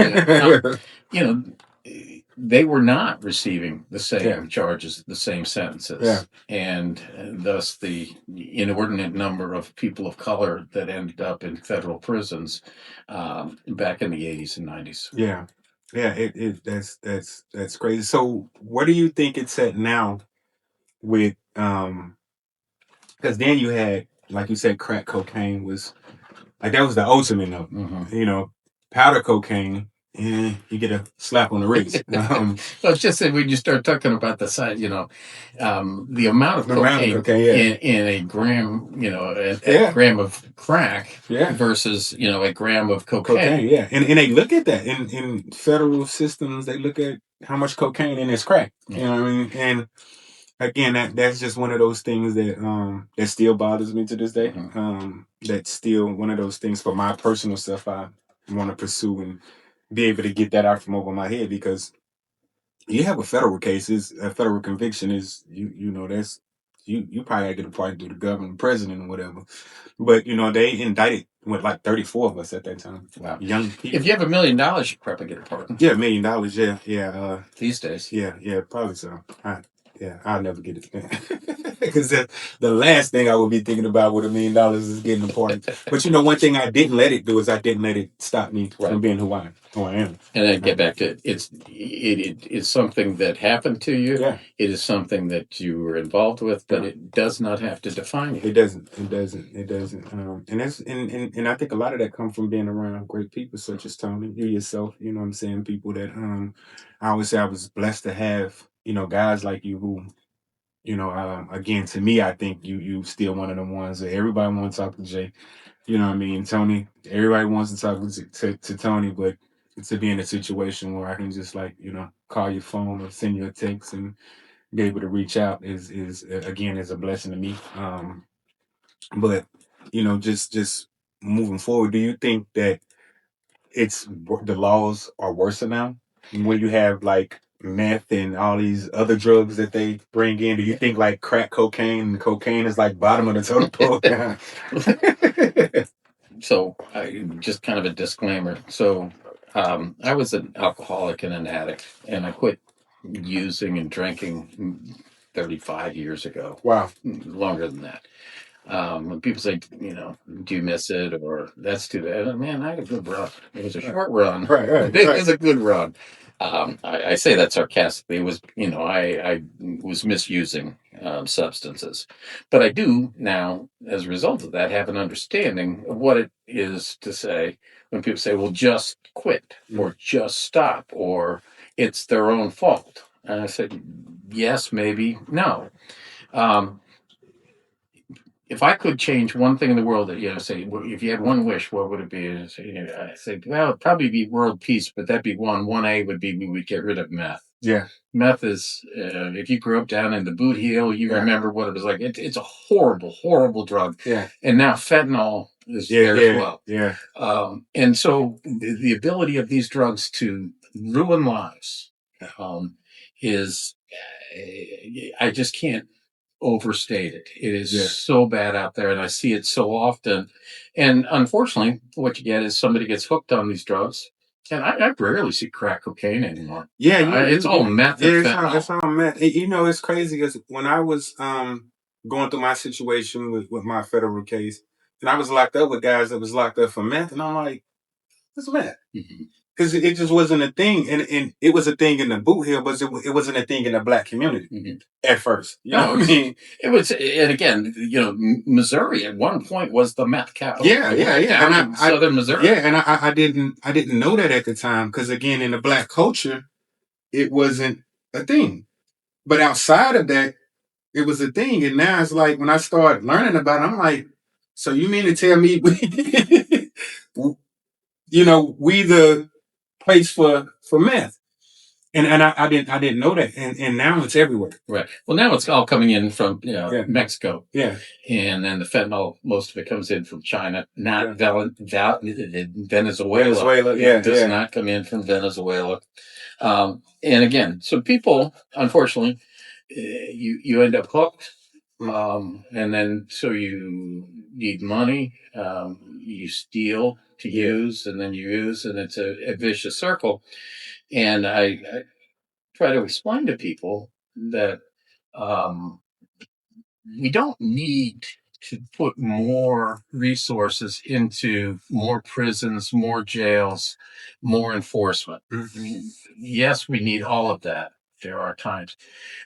they were not receiving the same charges, the same sentences, and thus the inordinate number of people of color that ended up in federal prisons back in the 80s and 90s. Yeah, that's crazy. So, where do you think it's at now with because then you had, like you said, crack cocaine was like that was the ultimate of, you know, powder cocaine. And you get a slap on the wrist. Well, it's just that when you start talking about the size, you know, the amount of cocaine in a gram, you know, a gram of crack versus, you know, a gram of cocaine. And they look at that in federal systems. They look at how much cocaine in this crack. You know what I mean? And again, that's just one of those things that that still bothers me to this day. That's still one of those things for my personal stuff I want to pursue and be able to get that out from over my head, because you have a federal case, a federal conviction is you know that's you probably gotta get a pardon through the governor, president, or whatever. But you know they indicted with like 34 of us at that time. Wow, young people. If you have $1 million, you probably get a pardon. Yeah, $1 million. Yeah. These days. Yeah, probably so. I'll never get it because the last thing I would be thinking about with $1 million is getting a pardon. But you know, one thing I didn't let it do is I didn't let it stop me from being who I am. And then get back to it's something that happened to you. Yeah. It is something that you were involved with, but it does not have to define you. It doesn't. And that's and I think a lot of that comes from being around great people such as Tony, you yourself. You know what I'm saying? People that I always say I was blessed to have. You know, guys like you who, you know, again, to me, I think you still one of the ones that everybody wants to talk to Jay. You know what I mean? Tony, everybody wants to talk to Tony, but to be in a situation where I can just like, you know, call your phone or send you a text and be able to reach out is again is a blessing to me. But you know, just moving forward, do you think that the laws are worse now when you have like meth and all these other drugs that they bring in? Do you think like crack cocaine and cocaine is like bottom of the totem pole? So, just kind of a disclaimer. So, I was an alcoholic and an addict, and I quit using and drinking 35 years ago. Wow. Longer than that. When people say, you know, do you miss it or that's too bad? Man, I had a good run. It was a short run. Right. It was a good run. I say that sarcastically. It was, you know, I was misusing substances. But I do now, as a result of that, have an understanding of what it is to say when people say, well, just quit or just stop or it's their own fault. And I said, yes, maybe, no. If I could change one thing in the world, that, you know, say, if you had one wish, what would it be? And I say, well, it'd probably be world peace, but that'd be one. 1A would be we would get rid of meth. Yeah. Meth is, if you grew up down in the boot heel, you remember what it was like. It's a horrible, horrible drug. Yeah. And now fentanyl is there as well. Yeah. And so the ability of these drugs to ruin lives is, I just can't overstate it. It is so bad out there, and I see it so often. And unfortunately, what you get is somebody gets hooked on these drugs, and I rarely see crack cocaine anymore. Yeah, it's all meth. Yeah, it's all meth. You know, it's crazy because when I was going through my situation with my federal case, and I was locked up with guys that was locked up for meth, and I'm like, what's meth? Because it just wasn't a thing, and it was a thing in the boot hill, but it wasn't a thing in the black community at first. You know what I mean? It was, and again, you know, Missouri at one point was the meth capital. Yeah. Southern Missouri. Yeah, and I didn't know that at the time because again, in the black culture, it wasn't a thing. But outside of that, it was a thing, and now it's like when I started learning about it, I'm like, so you mean to tell me, you know, we the place for meth, and I didn't know that, and now it's everywhere. Right. Well, now it's all coming in from Mexico. Yeah. And then the fentanyl, most of it comes in from China, not Venezuela. Venezuela. It does not come in from Venezuela. And again, so people, unfortunately, you end up hooked. And then so you need money, you steal to use, and then you use, and it's a vicious circle. And I try to explain to people that um, we don't need to put more resources into more prisons, more jails, more enforcement. Yes, we need all of that. There are times.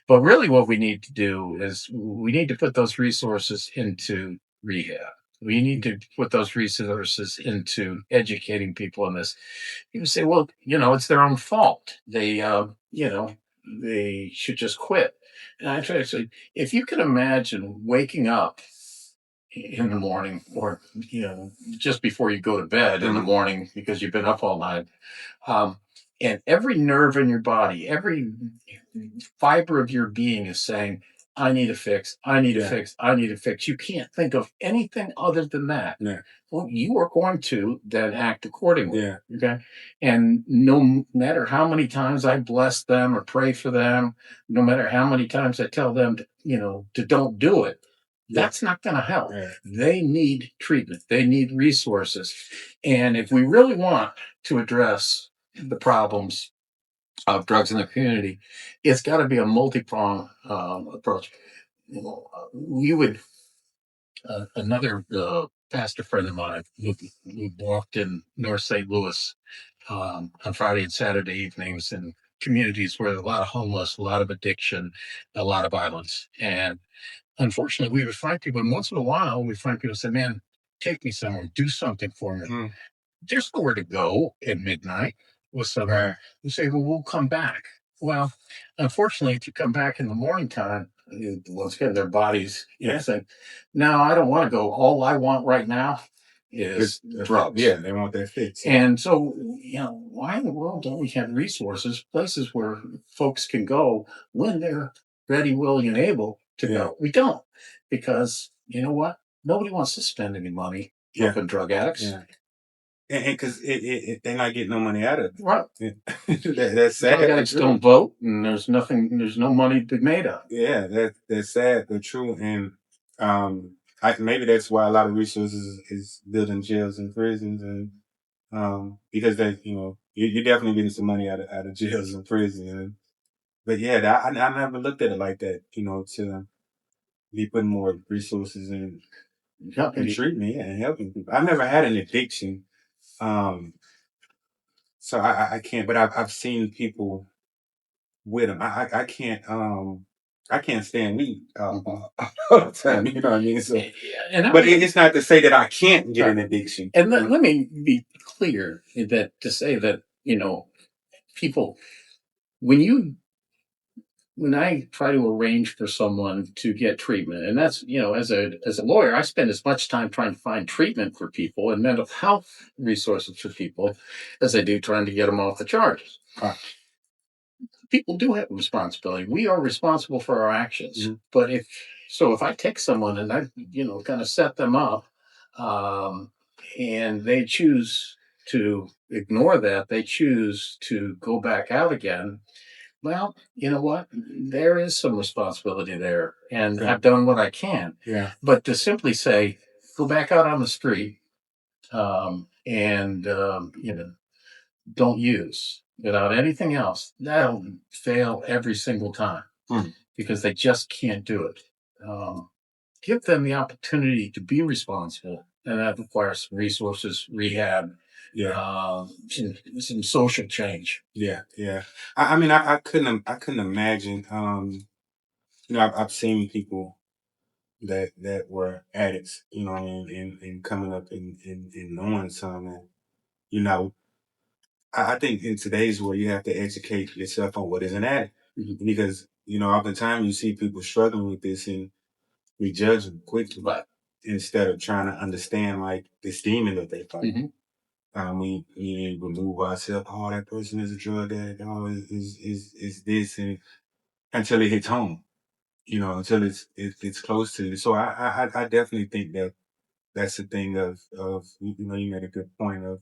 But really, what we need to do is we need to put those resources into rehab. We need to put those resources into educating people in this. People say, well, it's their own fault. They should just quit. And I try to say, if you can imagine waking up in the morning or, just before you go to bed in the morning because you've been up all night, um, and every nerve in your body, every fiber of your being is saying, I need a fix. I need a fix. I need a fix. You can't think of anything other than that. Yeah. Well, you are going to then act accordingly. Yeah. Okay. And no matter how many times I bless them or pray for them, no matter how many times I tell them to don't do it, that's not going to help. Yeah. They need treatment. They need resources. And if we really want to address the problems of drugs in the community, it's got to be a multi-pronged approach. We would another pastor friend of mine who walked in North St. Louis on Friday and Saturday evenings in communities where there's a lot of homeless, a lot of addiction, a lot of violence. And unfortunately, we would find people, and once in a while, we find people say, man, take me somewhere, do something for me. There's nowhere to go at midnight with someone. You say, well, we'll come back. Well, unfortunately, if you come back in the morning time, once again, their bodies, saying, no, I don't want to go. All I want right now is drugs. Yeah, they want that fix. And so, why in the world don't we have resources, places where folks can go when they're ready, willing, and able to go? We don't, because you know what? Nobody wants to spend any money helping drug addicts. Yeah. And because they're not getting no money out of it. Right. That's sad. Drug addicts don't vote, and there's no money to be made of. Yeah, that's sad but true. And maybe that's why a lot of resources is building jails and prisons, and because they, you're definitely getting some money out of jails and prisons. But yeah, I never looked at it like that. To be putting more resources in treatment and helping people. I've never had an addiction. So I can't, but I've seen people with them. I can't, I can't stand weed all the time. You know what I mean? So, it's not to say that I can't get an addiction. And let me be clear to say that, people, when I try to arrange for someone to get treatment, and that's, as a lawyer, I spend as much time trying to find treatment for people and mental health resources for people as I do trying to get them off the charges. People do have a responsibility. We are responsible for our actions. But if I take someone and I, kind of set them up, and they choose to ignore that, they choose to go back out again, well, you know what? There is some responsibility there, and I've done what I can. Yeah. But to simply say, go back out on the street, and don't use without anything else, that'll fail every single time because they just can't do it. Give them the opportunity to be responsible, and that requires some resources, rehab, some social change. Yeah. I mean, I couldn't imagine. I've seen people that were addicts, and coming up and knowing some, and I think in today's world you have to educate yourself on what is an addict, because oftentimes you see people struggling with this and we judge them quickly, instead of trying to understand like this demon that they fight. We remove ourselves. Oh, that person is a drug addict. Oh, is this, and until it hits home, until it's close to it. So I definitely think that's the thing of you made a good point of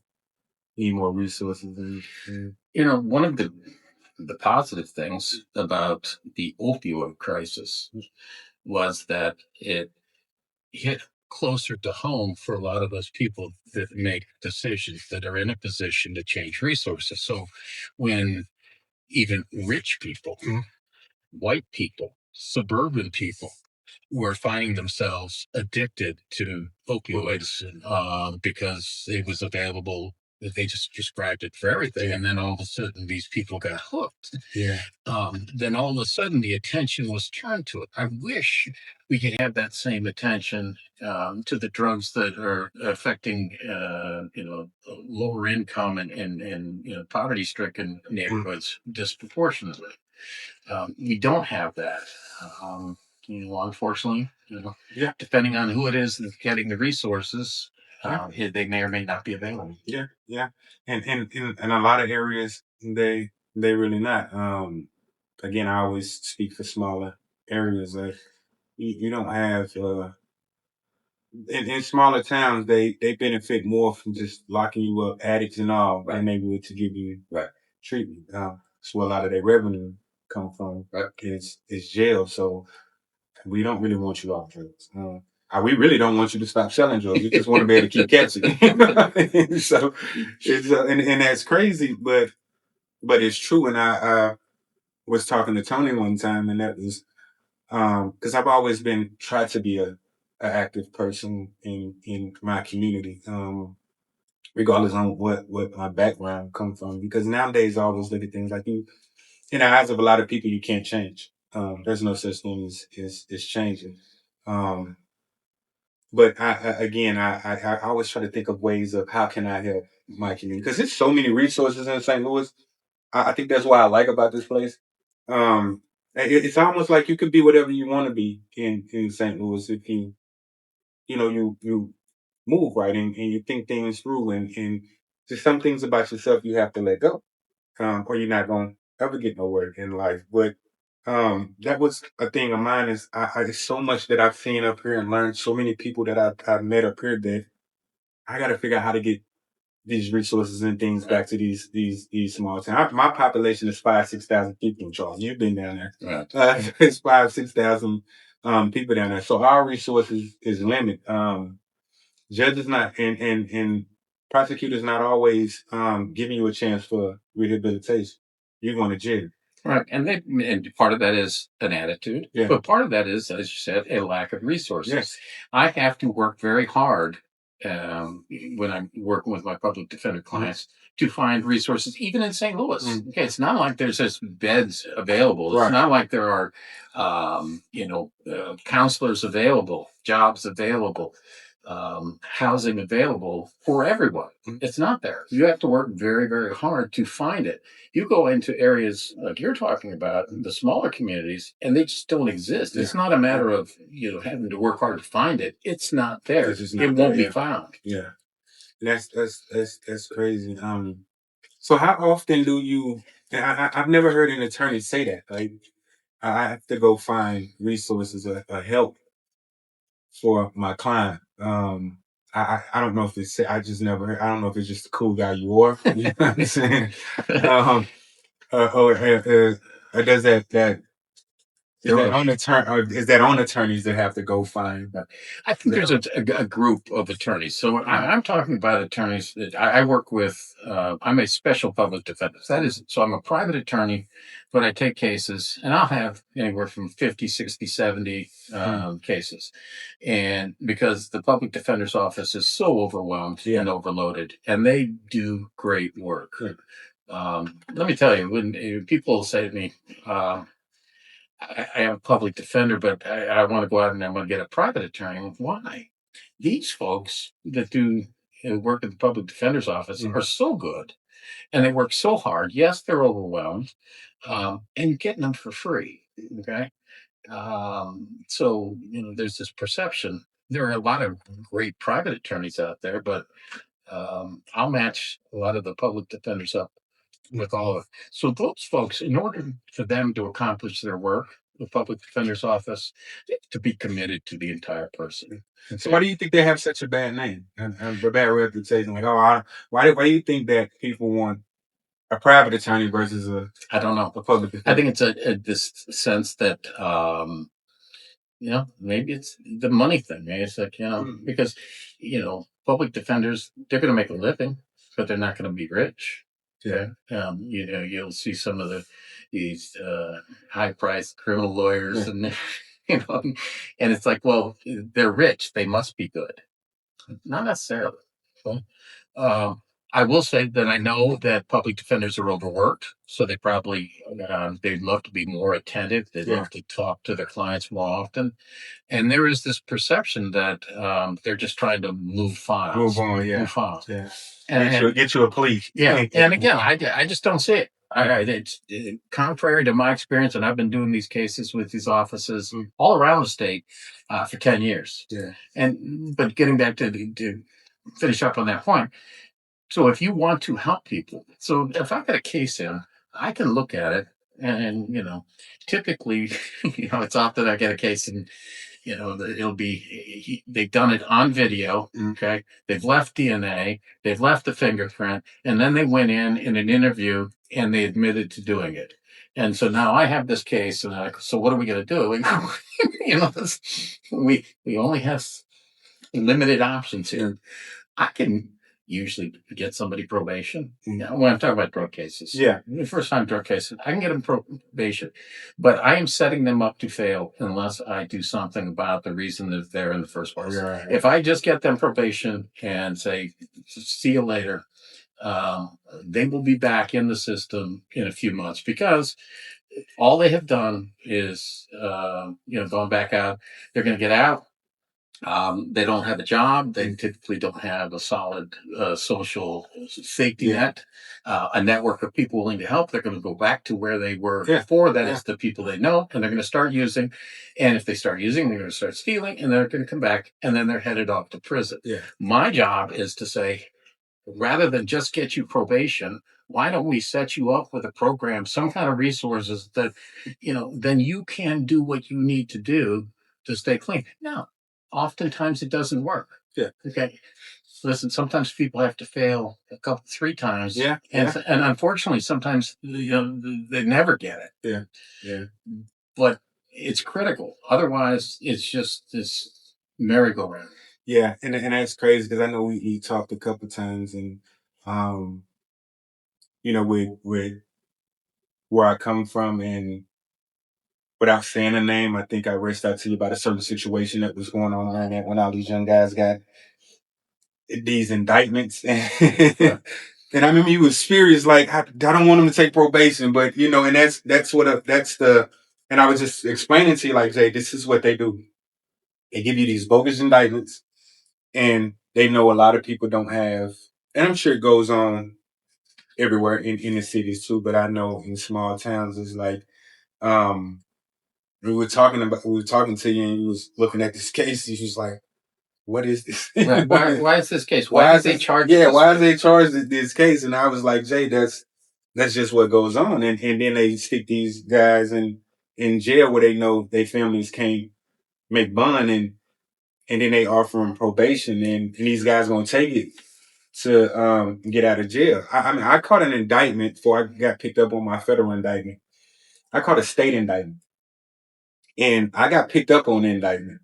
need more resources. One of the positive things about the opioid crisis was that it hit closer to home for a lot of those people that make decisions, that are in a position to change resources. So when even rich people, white people, suburban people were finding themselves addicted to opioids because it was available. They just prescribed it for everything, and then all of a sudden, these people got hooked. Yeah. Then all of a sudden, the attention was turned to it. I wish we could have that same attention to the drugs that are affecting, lower income and poverty-stricken neighborhoods disproportionately. We don't have that. Unfortunately, Yeah. depending on who it is that's getting the resources, they may or may not be available. Yeah, yeah, and in a lot of areas they really not. Again, I always speak for smaller areas. Like you don't have in smaller towns they benefit more from just locking you up, addicts and all, than they would to give you treatment. That's where a lot of their revenue come from. Is jail. So we don't really want you off drugs. We really don't want you to stop selling drugs. We just want to be able to keep catching. So it's and that's crazy, but it's true. And I was talking to Tony one time, and that was because I've always been tried to be a active person in my community, regardless on what my background come from. Because nowadays I always look at things like you, in the eyes of a lot of people, you can't change. There's no such thing as changing. But I always try to think of ways of how can I help my community, because there's so many resources in St. Louis. I think that's what I like about this place. It's almost like you could be whatever you want to be in St. Louis if you move right and you think things through and there's some things about yourself you have to let go, or you're not gonna ever get nowhere in life. But that was a thing of mine. Is it's so much that I've seen up here and learned. So many people that I've met up here that I got to figure out how to get these resources and things back to these small towns. My population is 5,000-6,000 people in Charles. You've been down there. It's 5,000-6,000 people down there. So our resources is limited. Judges not and prosecutors not always giving you a chance for rehabilitation. You're going to jail. Right. And part of that is an attitude. Yeah. But part of that is, as you said, a lack of resources. Yes. I have to work very hard when I'm working with my public defender clients to find resources, even in St. Louis. Okay, it's not like there's just beds available. It's not like there are, counselors available, jobs available, housing available for everyone. It's not there. You have to work very, very hard to find it. You go into areas like you're talking about, the smaller communities, and they just don't exist. It's not a matter of having to work hard to find it. It's not there. It won't be found. Yeah, that's crazy. So how often do you? I've never heard an attorney say that. Like, I have to go find resources or help for my client. I don't know if it's. I just never heard. I don't know if it's just the cool guy you are. You know what I'm saying? Or does that is that on attorneys that have to go find? I think there's a group of attorneys. So I'm talking about attorneys that I work with. I'm a special public defender. That is, so I'm a private attorney, but I take cases, and I'll have anywhere from 50, 60, 70 cases. And because the public defender's office is so overwhelmed and overloaded, and they do great work. Let me tell you, when people say to me, I am a public defender, but I want to go out and I want to get a private attorney. Why? These folks that do work at the public defender's office are so good, and they work so hard. Yes, they're overwhelmed, and you're getting them for free. Okay, so there's this perception. There are a lot of great private attorneys out there, but I'll match a lot of the public defenders up with all of it. So those folks, in order for them to accomplish their work, the public defender's office, they have to be committed to the entire person. So why do you think they have such a bad name and a bad reputation? Like, why do you think that people want a private attorney versus I don't know. a public defender? I think it's this sense that maybe it's the money thing. Maybe it's like, because, public defenders, they're going to make a living, but they're not going to be rich. Yeah. You'll see some of these high-priced criminal lawyers, and and it's like, well, they're rich, they must be good. Not necessarily. So, I will say that I know that public defenders are overworked, so they probably they'd love to be more attentive. They'd love to talk to their clients more often, and there is this perception that they're just trying to move files, Move on, yeah. move files. Yeah. And Get you a plea. yeah, and again, I just don't see it. It's contrary to my experience, and I've been doing these cases with these offices all around the state for 10 years. Yeah. But getting back to finish up on that point. So if you want to help people, so if I've got a case in, I can look at it and typically, it's often I get a case and, it'll be, they've done it on video. Okay. They've left DNA, they've left the fingerprint, and then they went in an interview and they admitted to doing it. And so now I have this case and so what are we going to do? We only have limited options here. I can usually get somebody probation. When I'm talking about drug cases. Yeah. The first time drug cases, I can get them probation. But I am setting them up to fail unless I do something about the reason that they're in the first place. Right. If I just get them probation and say, see you later, they will be back in the system in a few months because all they have done is, going back out. They're going to get out. They don't have a job. They typically don't have a solid social safety net, a network of people willing to help. They're going to go back to where they were before. That is the people they know, and they're going to start using. And if they start using, they're going to start stealing, and they're going to come back, and then they're headed off to prison. Yeah. My job is to say, rather than just get you probation, why don't we set you up with a program, some kind of resources that, then you can do what you need to do to stay clean. Now, oftentimes it doesn't work. Yeah. Okay. Listen, sometimes people have to fail three times. Yeah. And unfortunately, sometimes they never get it. Yeah. Yeah. But it's critical. Otherwise, it's just this merry-go-round. Yeah, and that's crazy because I know we talked a couple times, and with where I come from, and without saying a name, I think I reached out to you about a certain situation that was going on around that when all these young guys got these indictments, and I remember you was furious, like I don't want them to take probation, but and that's the, and I was just explaining to you like, Jay, this is what they do. They give you these bogus indictments. And they know a lot of people don't have, and I'm sure it goes on everywhere in the cities too, but I know in small towns it's like, we were talking to you and you was looking at this case, you was like, what is this? Why is this case? Why is they charged? Yeah, why is they charged this case? And I was like, Jay, that's just what goes on. And then they stick these guys in jail where they know their families can't make bond, and then they offer them probation, and these guys gonna take it to get out of jail. I mean, I caught an indictment before I got picked up on my federal indictment. I caught a state indictment, and I got picked up on the indictment.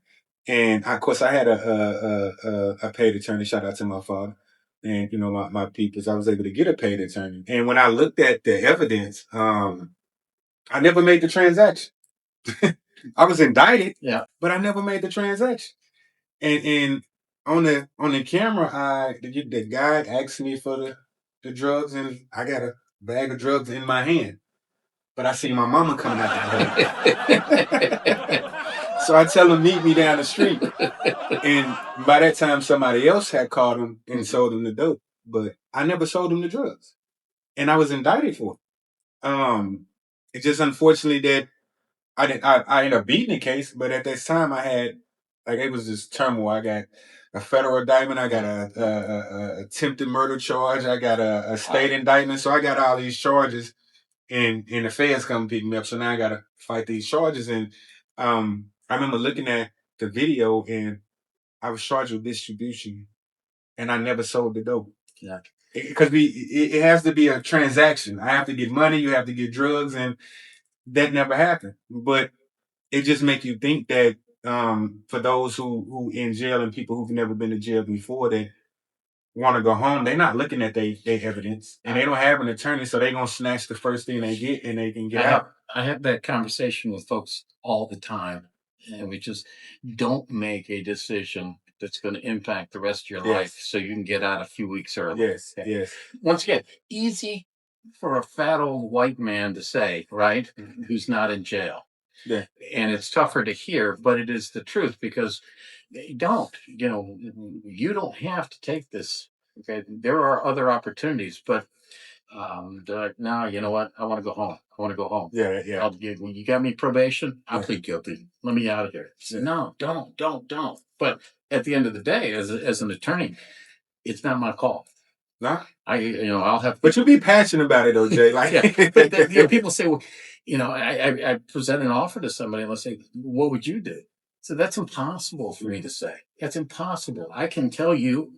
And of course, I had a paid attorney. Shout out to my father and my peoples. I was able to get a paid attorney. And when I looked at the evidence, I never made the transaction. I was indicted, but I never made the transaction. And on the camera, the guy asked me for the drugs, and I got a bag of drugs in my hand. But I see my mama coming out the door. So I tell him, meet me down the street. And by that time, somebody else had caught him and sold him the dope. But I never sold him the drugs. And I was indicted for it. It's just unfortunately that I ended up beating the case, but at that time I had, it was this turmoil. I got a federal indictment, I got a attempted murder charge, I got a state indictment, so I got all these charges, and the feds come pick me up. So now I got to fight these charges, and I remember looking at the video, and I was charged with distribution, and I never sold the dope. Yeah, because it has to be a transaction. I have to get money, you have to get drugs, and that never happened. But it just makes you think that for those who in jail and people who've never been to jail before that want to go home, they're not looking at their evidence, and they don't have an attorney, so they're gonna snatch the first thing they get, and they can get out. I have that conversation with folks all the time, and we just don't make a decision that's going to impact the rest of your life so you can get out a few weeks early. Yes, yes. Once again, easy for a fat old white man to say, right? Who's not in jail. Yeah. And it's tougher to hear, but it is the truth because you don't have to take this. Okay. There are other opportunities, but they're like, no, you know what? I want to go home. I want to go home. Yeah, yeah. When you got me probation, I'll plead guilty. Let me out of here. No, don't. But at the end of the day, as an attorney, it's not my call. No, I'll have. But you be passionate about it, though, Jay. Like, but people say, well, I present an offer to somebody and let's say, what would you do? So that's impossible for me to say. That's impossible. I can tell you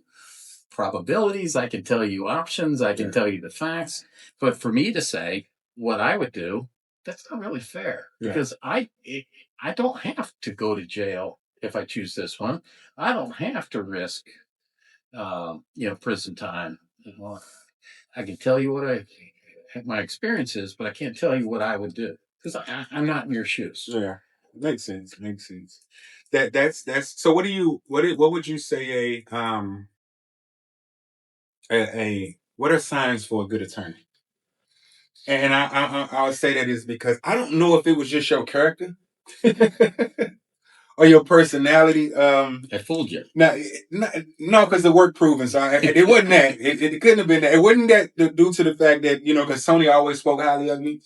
probabilities. I can tell you options. I can tell you the facts. But for me to say what I would do, that's not really fair because I don't have to go to jail if I choose this one. I don't have to risk, prison time. I can tell you what my experience is, but I can't tell you what I would do because I'm not in your shoes. Yeah, makes sense. That's. So, what would you say what are signs for a good attorney? And I would say that is because I don't know if it was just your character or your personality. I fooled you. No, because the work proven. So it wasn't that. It couldn't have been that. It wasn't that due to the fact that because Tony always spoke highly of me.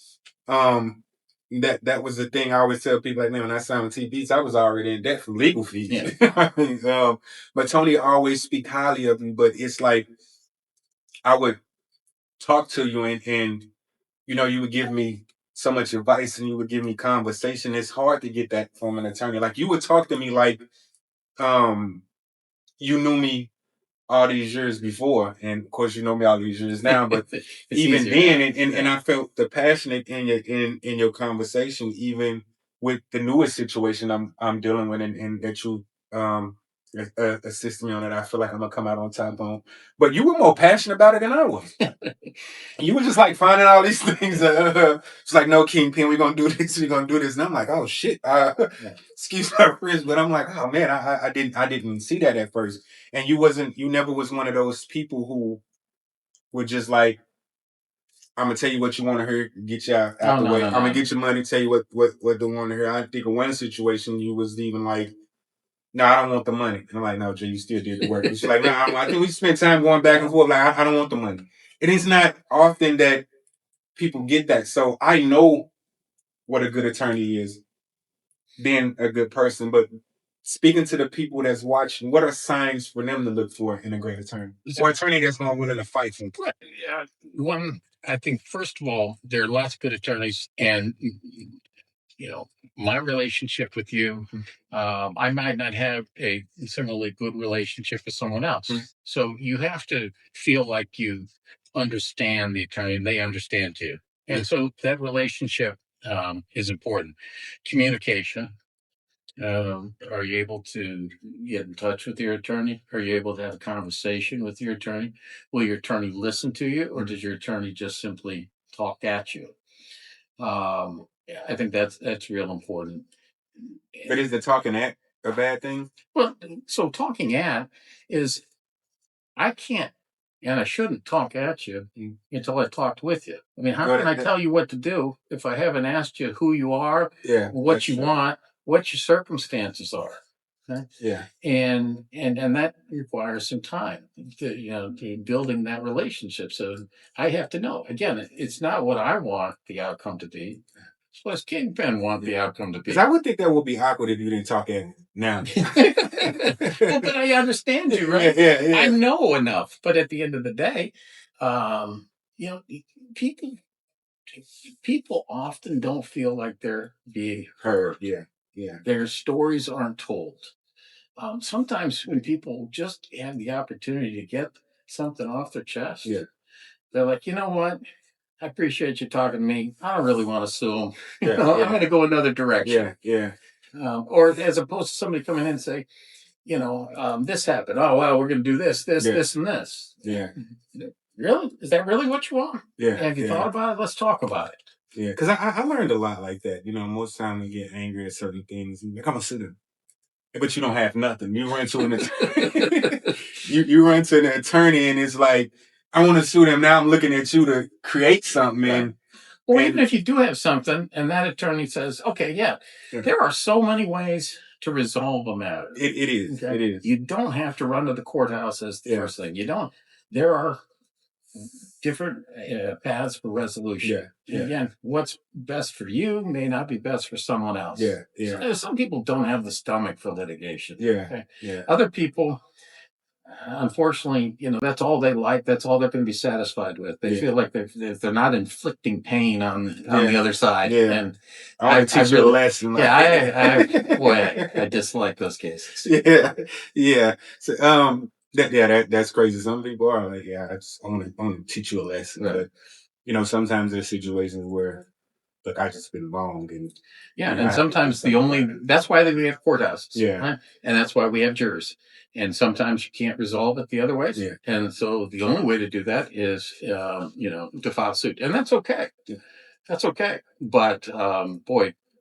That was the thing I always tell people. Like, man, when I signed with T-Beats, I was already in debt for legal fees. Yeah. But Tony always speak highly of me. But it's like I would talk to you and you would give me so much advice and you would give me conversation. It's hard to get that from an attorney. Like you would talk to me like you knew me all these years before, and of course you know me all these years now. But even then, and I felt the passion in your conversation, even with the newest situation I'm dealing with, and that you assist me on it. I feel like I'm gonna come out on top on. But you were more passionate about it than I was. You were just like finding all these things. It's like, no, Kingpin, we're gonna do this, we're gonna do this, and I'm like, oh shit. Excuse my French, but I'm like, oh man, I didn't see that at first. And you never was one of those people who were just like, I'm gonna tell you what you want to hear, get you out the way. I'm gonna get your money, tell you what they want to hear. I think in one situation you was even like, no, I don't want the money. And I'm like, no, Jay, you still did the work. She's like, no, I think we spent time going back and forth. Like, I don't want the money. It is not often that people get that. So I know what a good attorney is, being a good person. But speaking to the people that's watching, what are signs for them to look for in a great attorney? Or attorney that's not willing to fight for them? One, I think, first of all, there are lots of good attorneys, and my relationship with you, I might not have a similarly good relationship with someone else. So you have to feel like you understand the attorney and they understand you. And so that relationship is important. Communication. Are you able to get in touch with your attorney? Are you able to have a conversation with your attorney? Will your attorney listen to you, or does your attorney just simply talk at you? I think that's real important. But is the talking at a bad thing? Well, so talking at is, I can't and I shouldn't talk at you until I've talked with you. I mean, how can I tell you what to do if I haven't asked you who you are, what you want, what your circumstances are? Okay? Yeah. And that requires some time to building that relationship. So I have to know. Again, it's not what I want the outcome to be. It's what Kingpin want the outcome to be. Because I would think that would be awkward if you didn't talk at now. Well, but I understand you, right? Yeah. I know enough. But at the end of the day, people often don't feel like they're being heard. Yeah. Their stories aren't told. Sometimes when people just have the opportunity to get something off their chest, they're like, you know what? I appreciate you talking to me. I don't really want to sue them. I'm going to go another direction. Yeah. Or as opposed to somebody coming in and say, this happened. Oh, well, we're going to do this, this, and this. Yeah. Really? Is that really what you want? Yeah. Have you thought about it? Let's talk about it. Yeah, because I learned a lot like that. Most time we get angry at certain things. Like, I'm gonna sue them, but you don't have nothing. You run to an you run to an attorney, and it's like, I want to sue them. Now I'm looking at you to create something. Right. Or even if you do have something, and that attorney says, "Okay, there are so many ways to resolve a matter." It is. Okay? It is. You don't have to run to the courthouse as the first thing. You don't. There are different paths for resolution. Yeah. Again, what's best for you may not be best for someone else. Yeah. Yeah. So, some people don't have the stomach for litigation. Yeah. Okay? Yeah. Other people, unfortunately, that's all they like. That's all they're going to be satisfied with. They feel like they're not inflicting pain on the other side. Yeah. And I teach you a lesson. Yeah, I dislike those cases. Yeah. Yeah. So, that's crazy. Some people are like, I want to teach you a lesson. Right. But, sometimes there's situations where, look, I just been wrong. And sometimes that's why we have courthouses. Yeah. Right? And that's why we have jurors. And sometimes you can't resolve it the other ways. Yeah. And so the only way to do that is, to file suit. And that's okay. Yeah. That's okay. But,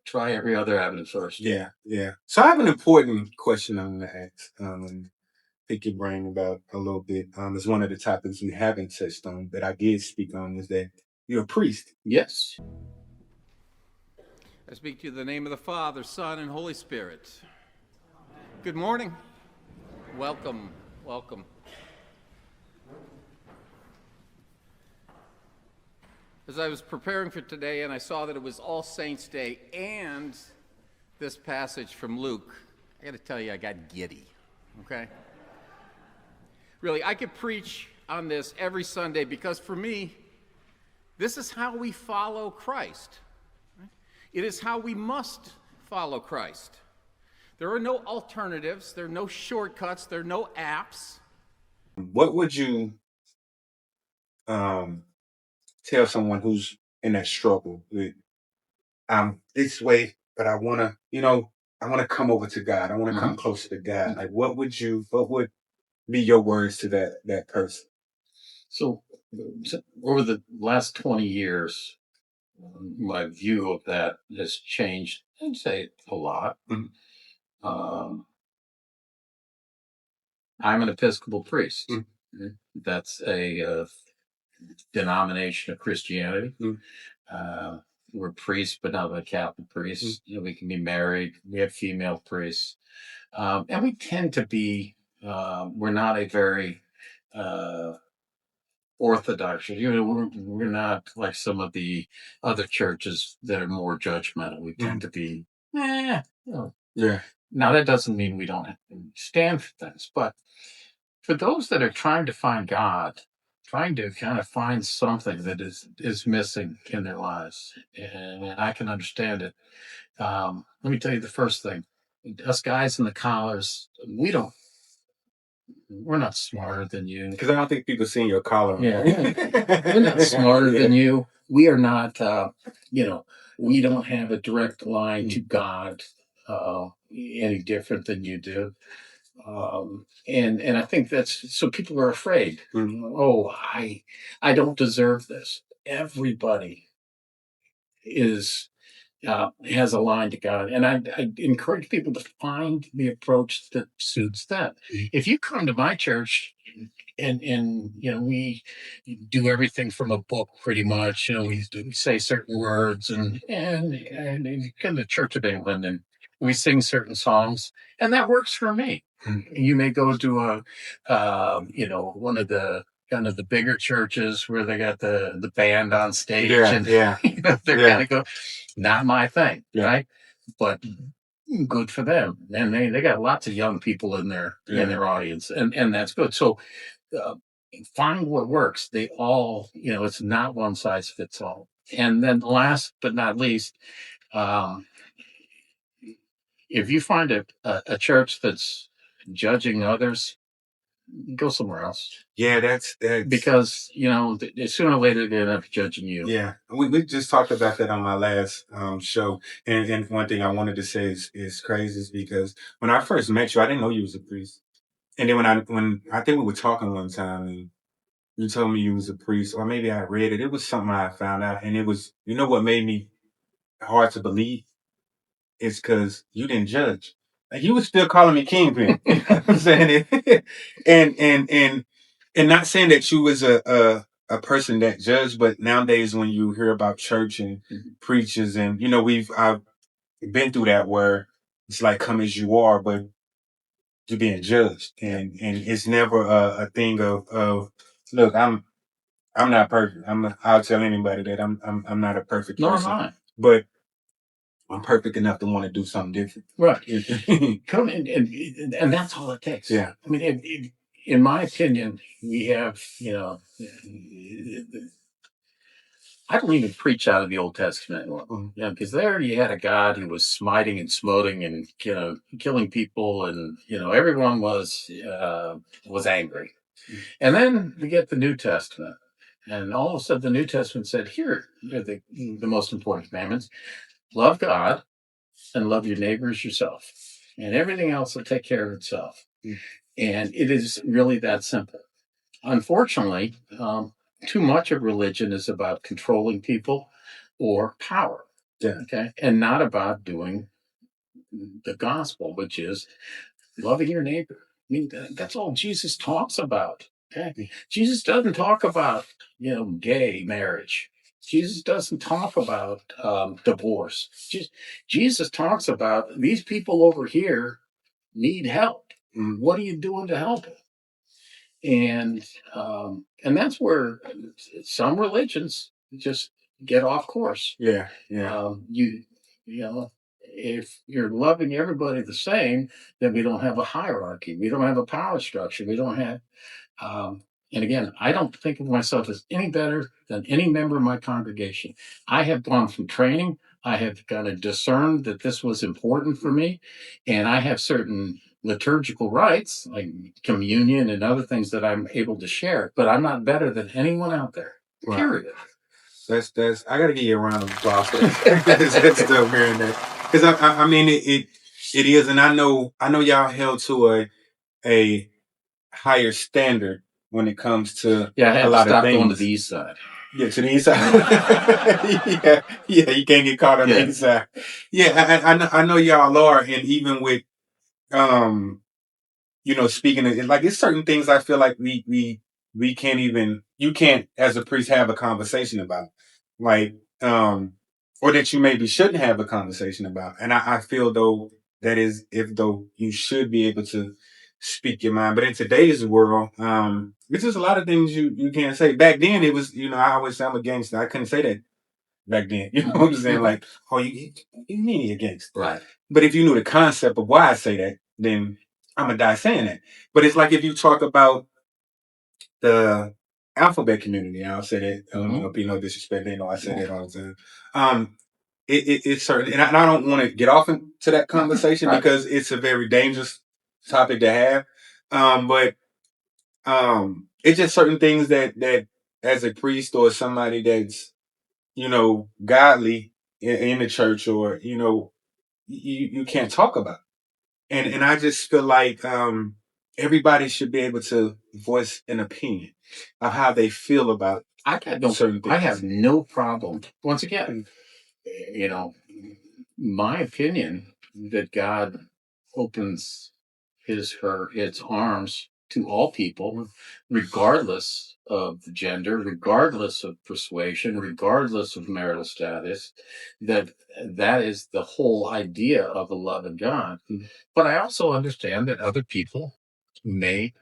try every other avenue first. Yeah. Yeah. So I have an important question I'm going to ask. Pick your brain about a little bit. It's one of the topics we haven't touched on that I did speak on is that you're a priest. Yes. I speak to you in the name of the Father, Son, and Holy Spirit. Good morning. Welcome. Welcome. As I was preparing for today and I saw that it was All Saints' Day and this passage from Luke, I got to tell you, I got giddy. Okay? Really, I could preach on this every Sunday because for me, this is how we follow Christ. It is how we must follow Christ. There are no alternatives. There are no shortcuts. There are no apps. What would you tell someone who's in that struggle with, I'm this way, but I want to come over to God. I want to come closer to God. Like, what would be your words to that person? So over the last 20 years, my view of that has changed, I'd say a lot. I'm an Episcopal priest. That's a denomination of Christianity. We're priests, but not a Catholic priest. We can be married. We have female priests. And we tend to be, we're not a very orthodox. We're not like some of the other churches that are more judgmental. We tend to be, Yeah. Now, that doesn't mean we don't have to stand for things, but for those that are trying to find God, trying to kind of find something that is missing in their lives, and I can understand it. Let me tell you the first thing. Us guys in the collars, we're not smarter than you. Because I don't think people see your collar. Yeah. We're not smarter than you. We are not, we don't have a direct line to God any different than you do. And I think that's, so people are afraid. Oh, I don't deserve this. Everybody has a line to God. And I encourage people to find the approach that suits them. If you come to my church and we do everything from a book pretty much, we say certain words and come to Church of England and we sing certain songs, and that works for me. You may go to one of the kind of the bigger churches where they got the band on stage they're kind of go, not my thing, right? But good for them. And they got lots of young people in their audience, and that's good. So find what works. They all, it's not one size fits all. And then last but not least, if you find a church that's judging others, go somewhere else. Yeah, that's because sooner or later they end up judging you. Yeah, we just talked about that on my last show, and one thing I wanted to say is crazy is because when I first met you, I didn't know you was a priest, and then when I think we were talking one time and you told me you was a priest, or maybe I read it. It was something I found out, and it was what made me hard to believe is because you didn't judge. Like you was still calling me Kingpin. You know what I'm saying? And not saying that you was a person that judged, but nowadays when you hear about church and preachers and I've been through that where it's like come as you are, but you're being judged. And it's never a thing of look, I'm not perfect. I'll tell anybody that I'm not a perfect No, I'm person. not. But I'm perfect enough to want to do something different. Right. Come in, and that's all it takes. Yeah. I mean, in my opinion, we have, I don't even preach out of the Old Testament anymore. Because there you had a God who was smiting and smoting and killing people, and everyone was angry. And then we get the New Testament, and all of a sudden the New Testament said, "Here are the most important commandments: love God and love your neighbor as yourself, and everything else will take care of itself." And it is really that simple. Unfortunately, too much of religion is about controlling people or power. Yeah. Okay. And not about doing the gospel, which is loving your neighbor. I mean, that's all Jesus talks about. Okay. Jesus doesn't talk about, gay marriage. Jesus doesn't talk about divorce. Jesus talks about these people over here need help. What are you doing to help them? And that's where some religions just get off course. Yeah. If you're loving everybody the same, then we don't have a hierarchy. We don't have a power structure. We don't have. And again, I don't think of myself as any better than any member of my congregation. I have gone from training. I have kind of discerned that this was important for me, and I have certain liturgical rights like communion and other things that I'm able to share. But I'm not better than anyone out there. Wow. Period. That's I gotta give you a round of applause for that. That's dope hearing that. Because I mean it is, and I know y'all held to a higher standard when it comes to Yeah, I had a to lot stop of things. going to the east side. Yeah, to the east side. yeah, you can't get caught on the east side. Yeah, I know y'all are, and even with speaking of like it's certain things I feel like we can't even you can't as a priest have a conversation about. Like or that you maybe shouldn't have a conversation about. And I feel though that is if though you should be able to speak your mind. But in today's world, it's just a lot of things you can't say. Back then it was, I always say I'm a gangster. I couldn't say that back then. You know what I'm saying? Like, oh you mean you're a gangster. Right. But if you knew the concept of why I say that, then I'm gonna die saying that. But it's like if you talk about the alphabet community, I'll say that. I don't know, be no disrespect. They know I say that all the time. It's certain, and I don't want to get off into that conversation because it's a very dangerous topic to have. But it's just certain things that as a priest or somebody that's godly in the church or you can't talk about. And I just feel like everybody should be able to voice an opinion of how they feel about certain things. I have no problem. Once again, my opinion that God opens its arms to all people, regardless of the gender, regardless of persuasion, regardless of marital status, that is the whole idea of a loving God. But I also understand that other people may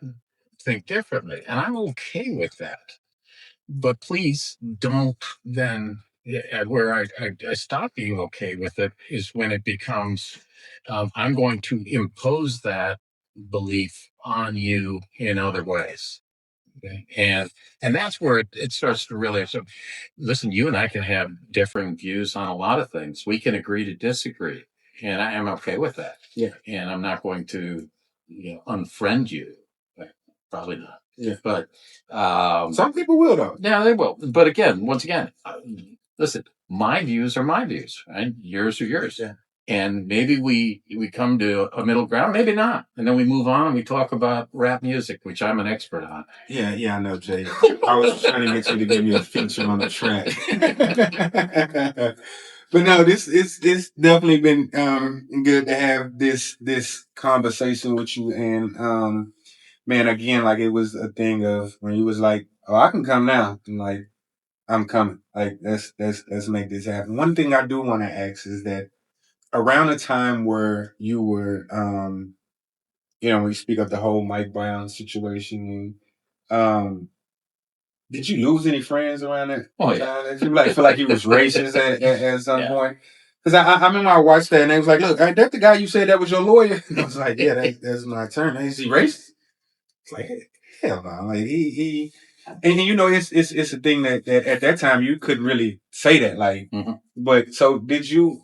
think differently, and I'm okay with that. But please don't then. Where I stop being okay with it is when it becomes I'm going to impose that belief on you in other ways. Okay? And that's where it starts to really. So, listen, you and I can have differing views on a lot of things. We can agree to disagree, and I am okay with that. Yeah. And I'm not going to unfriend you Probably not. Yeah. But some people will, though. Yeah, they will. But again, once again, listen, my views are my views, right? Yours are yours. Yeah. And maybe we come to a middle ground, maybe not. And then we move on and we talk about rap music, which I'm an expert on. Yeah, I know, Jay. I was trying to get you to give me a feature on the track. But no, it's definitely been good to have this conversation with you. And man, again, like it was a thing of when you was like, "Oh, I can come now," and like, "I'm coming." Like let's make this happen. One thing I do want to ask is that around the time where you were, when you speak of the whole Mike Brown situation, did you lose any friends around that time? Did you feel like you was racist at some point? Because I remember I watched that and they was like, "Look, ain't that the guy you said that was your lawyer?" And I was like, "Yeah, that's my turn." Is he racist? It's like, hell no. Like he and it's a thing that at that time you couldn't really say that. Like, but so did you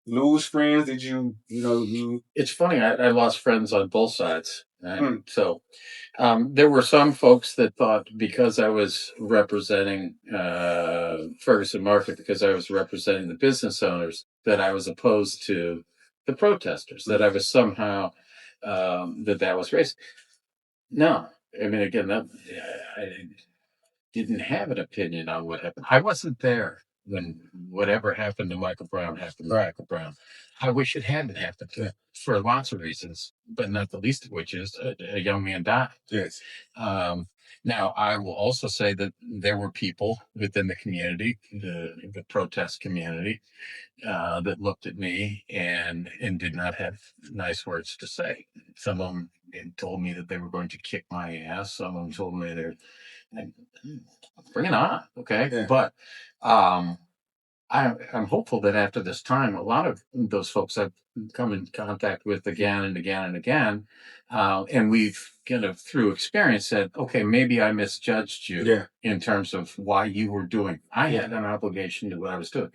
lose friends? Did you It's funny. I lost friends on both sides. Right? So there were some folks that thought because I was representing Ferguson Market, because I was representing the business owners, that I was opposed to the protesters, that I was somehow that was racist. No, I mean, again, I didn't have an opinion on what happened. I wasn't there when whatever happened to Michael Brown happened to Michael Brown. I wish it hadn't happened to him for lots of reasons, but not the least of which is a young man died. Yes. Now, I will also say that there were people within the community, the protest community, that looked at me and did not have nice words to say. Some of them told me that they were going to kick my ass. Some of them told me they're bring it on, okay? Yeah. But I'm hopeful that after this time, a lot of those folks I've come in contact with again and again and again, and we've kind of through experience said, okay, maybe I misjudged you in terms of why you were doing. I had an obligation to what I was doing.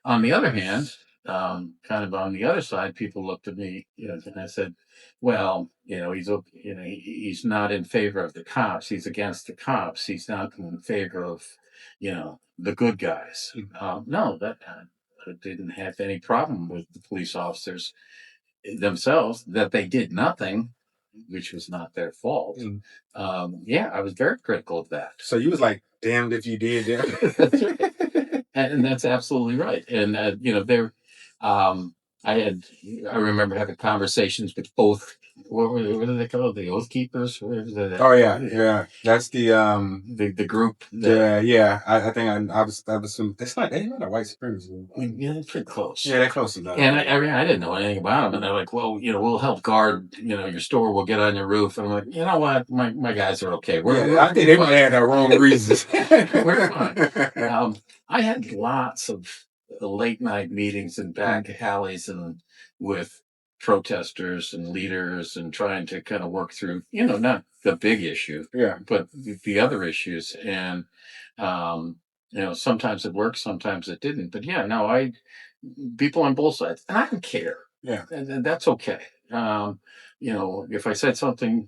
On the other hand, kind of on the other side, people looked at me, and I said, well, he's not in favor of the cops. He's against the cops. He's not in favor of, the good guys. No, that I didn't have any problem with the police officers themselves, that they did nothing, which was not their fault. I was very critical of that. So you was like, damned if you did, That's right. And that's absolutely right. And I remember having conversations with both. What do they call it? The Oath Keepers? Oh yeah. That's the group. Yeah. I think I was. It's not. They're not a white supremacist. Yeah, they're pretty close. Yeah, they're close enough. And I didn't know anything about them. And they're like, well, we'll help guard, your store. We'll get on your roof. And I'm like, you know what? My guys are okay. I think they might have their wrong reasons. We're fine. I had lots of late night meetings in back alleys and with protesters and leaders and trying to kind of work through, not the big issue, but the other issues. And, sometimes it worked, sometimes it didn't. But people on both sides, and I don't care. Yeah. And that's okay. If I said something,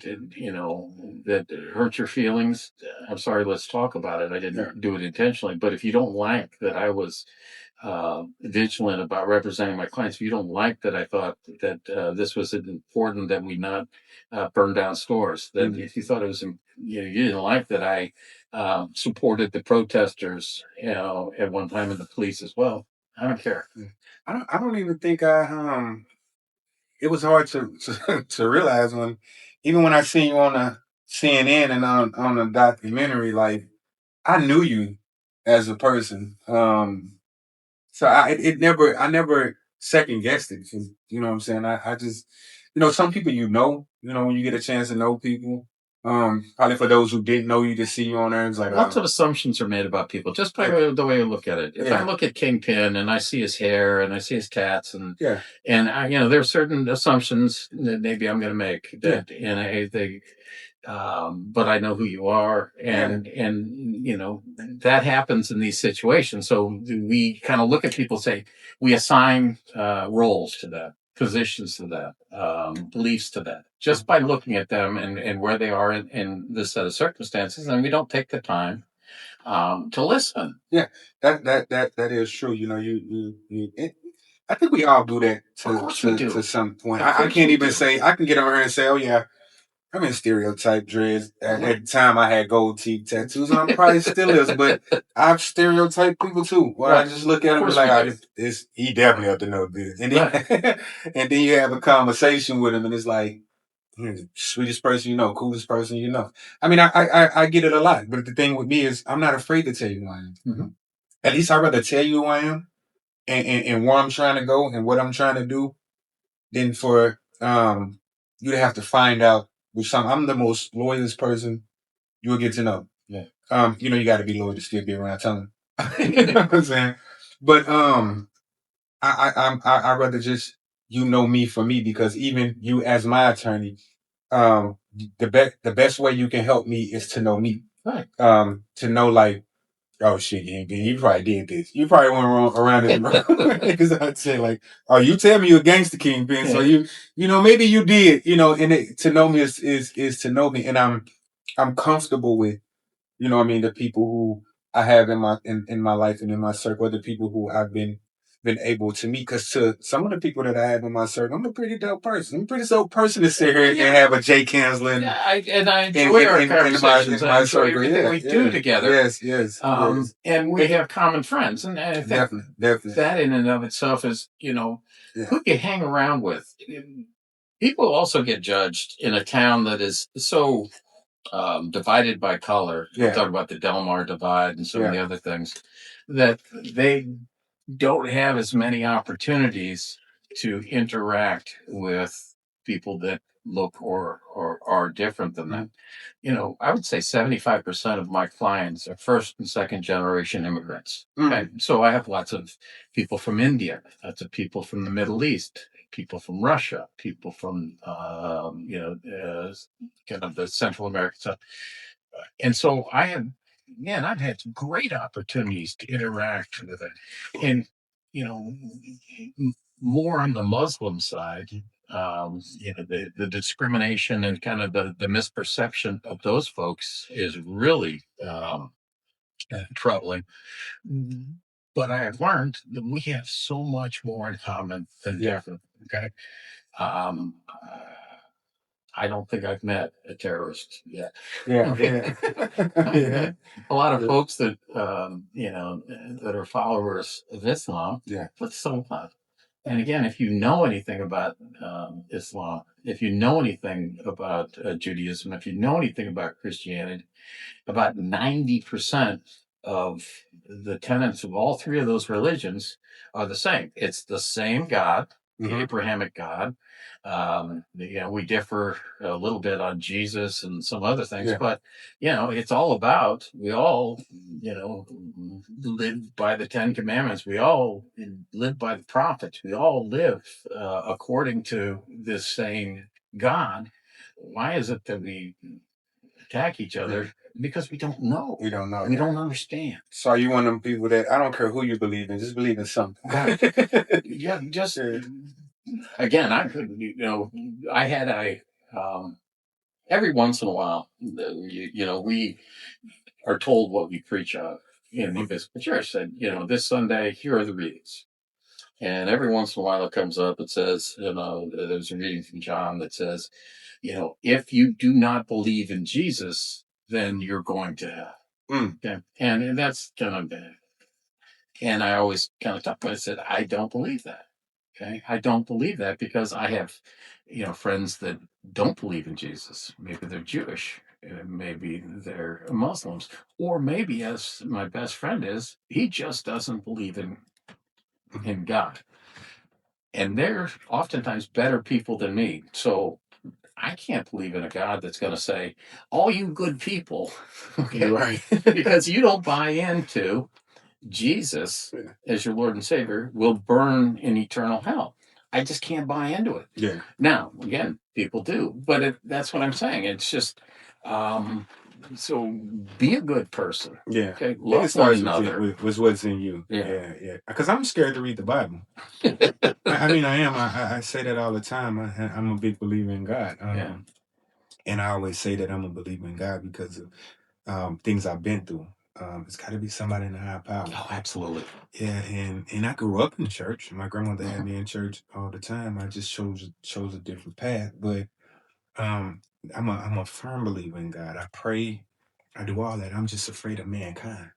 that hurt your feelings, I'm sorry, let's talk about it. I didn't do it intentionally. But if you don't like that I was vigilant about representing my clients, if you don't like that I thought that this was important that we not burn down stores, then if you thought it was, you didn't like that I supported the protesters, at one time, in the police as well, I don't care. I don't even think it was hard to realize even when I seen you on the CNN and on the documentary, like I knew you as a person. So I never second guessed it. You know what I'm saying? I just, some people, when you get a chance to know people, probably for those who didn't know you to see you on there, it's like lots of assumptions are made about people just by the way I look at it. If I look at Kingpin and I see his hair and I see his tats and there are certain assumptions that maybe I'm going to make that, and I think, but I know who you are, and that happens in these situations. So we kind of look at people, say we assign roles to them. positions to that, beliefs to that, just by looking at them and where they are in this set of circumstances, and we don't take the time to listen. Yeah, that is true. You know, I think we all do that Of course we do. to some point. Of I course can't we even do. say I can get over here and say, oh yeah, I'm in stereotype dreads. At the time, I had gold teeth tattoos, and I'm probably still is, but I've stereotyped people too. Where I Right. just look at Of him and be course like, we oh, do. he definitely up to no good. And then, Right. and then you have a conversation with him, and it's like, sweetest person you know, coolest person you know. I mean, I get it a lot, but the thing with me is, I'm not afraid to tell you who I am. Mm-hmm. At least I'd rather tell you who I am and where I'm trying to go and what I'm trying to do than for you to have to find out with some. I'm the most loyalist person you'll get to know. Yeah. You know, you got to be loyal to still be around telling. You know what I'm saying? But I rather just you know me for me, because even you as my attorney, the best way you can help me is to know me. Right. To know like, oh shit, you probably did this. You probably went around this wrong. Because I'd say like, oh, you tell me you're a gangster Kingpin, so you know maybe you did, you know, and to know me is to know me, and I'm comfortable with, you know what I mean, the people who I have in my life and in my circle, the people who I've been able to meet. Because to some of the people that I have in my circle, I'm a pretty dope person. I'm a pretty dope person to sit here and have a Jay Kanzler and I enjoy our conversations. in I my enjoy circle. everything we do together. Yes. And we have common friends, and I think Definitely. that in and of itself is, you know, who you hang around with. People also get judged in a town that is so divided by color. We talk about the Delmar divide and so many other things, that they don't have as many opportunities to interact with people that look or are different than them. You know, I would say 75% of my clients are first and second generation immigrants. Okay. So I have lots of people from India, lots of people from the Middle East, people from Russia, people from, kind of the Central American stuff. And so I've had some great opportunities to interact with it. And, you know, more on the Muslim side, the discrimination and kind of the misperception of those folks is really troubling. But I have learned that we have so much more in common than different. Okay. Um, I don't think I've met a terrorist yet. Yeah. A lot of folks that that are followers of Islam. Yeah. But so what? And again, if you know anything about Islam, if you know anything about Judaism, if you know anything about Christianity, about 90% of the tenets of all three of those religions are the same. It's the same God, the Abrahamic God. We differ a little bit on Jesus and some other things, but it's all about, we all, live by the Ten Commandments. We all live by the prophets. We all live according to this same God. Why is it that we attack each other? Because we don't know. We don't know. We don't understand. So you one of them people that I don't care who you believe in, just believe in something. Again, I had every once in a while, we are told what we preach of in the Episcopal Church. Said, this Sunday, here are the readings. And every once in a while it comes up, it says, there's a reading from John that says, if you do not believe in Jesus, then you're going to hell. Okay. And that's kind of bad. And I always kind of talk about it. I said, I don't believe that. Okay. I don't believe that because I have, friends that don't believe in Jesus. Maybe they're Jewish. Maybe they're Muslims. Or maybe, as my best friend is, he just doesn't believe in God. And they're oftentimes better people than me. So I can't believe in a God that's going to say, all you good people, okay, Right. because you don't buy into Jesus as your Lord and Savior, will burn in eternal hell. I just can't buy into it. Yeah. Now, again, people do, but that's what I'm saying. It's just so be a good person. Yeah. Okay. It Love one starts another. with what's in you. Yeah. Yeah. Because I'm scared to read the Bible. I mean, I am. I say that all the time. I'm a big believer in God. Yeah. And I always say that I'm a believer in God because of things I've been through. It's got to be somebody in the higher power. Oh, absolutely. Yeah, and I grew up in church. My grandmother had me in church all the time. I just chose a different path. But um, I'm a firm believer in God. I pray. I do all that. I'm just afraid of mankind,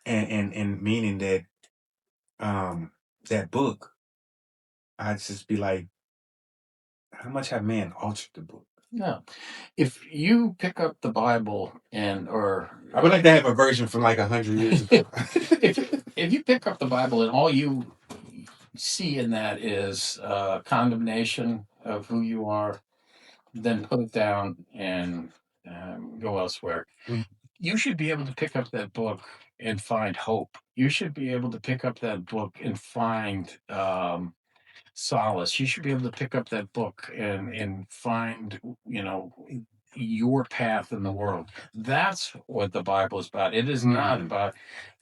and meaning that that book. I just be like, how much have man altered the book? Yeah. If you pick up the Bible I would like to have a version from like 100 years ago. if you pick up the Bible and all you see in that is condemnation of who you are, then put it down and go elsewhere. Mm. You should be able to pick up that book and find hope. You should be able to pick up that book and find solace. You should be able to pick up that book and find, your path in the world. That's what the Bible is about. It is not about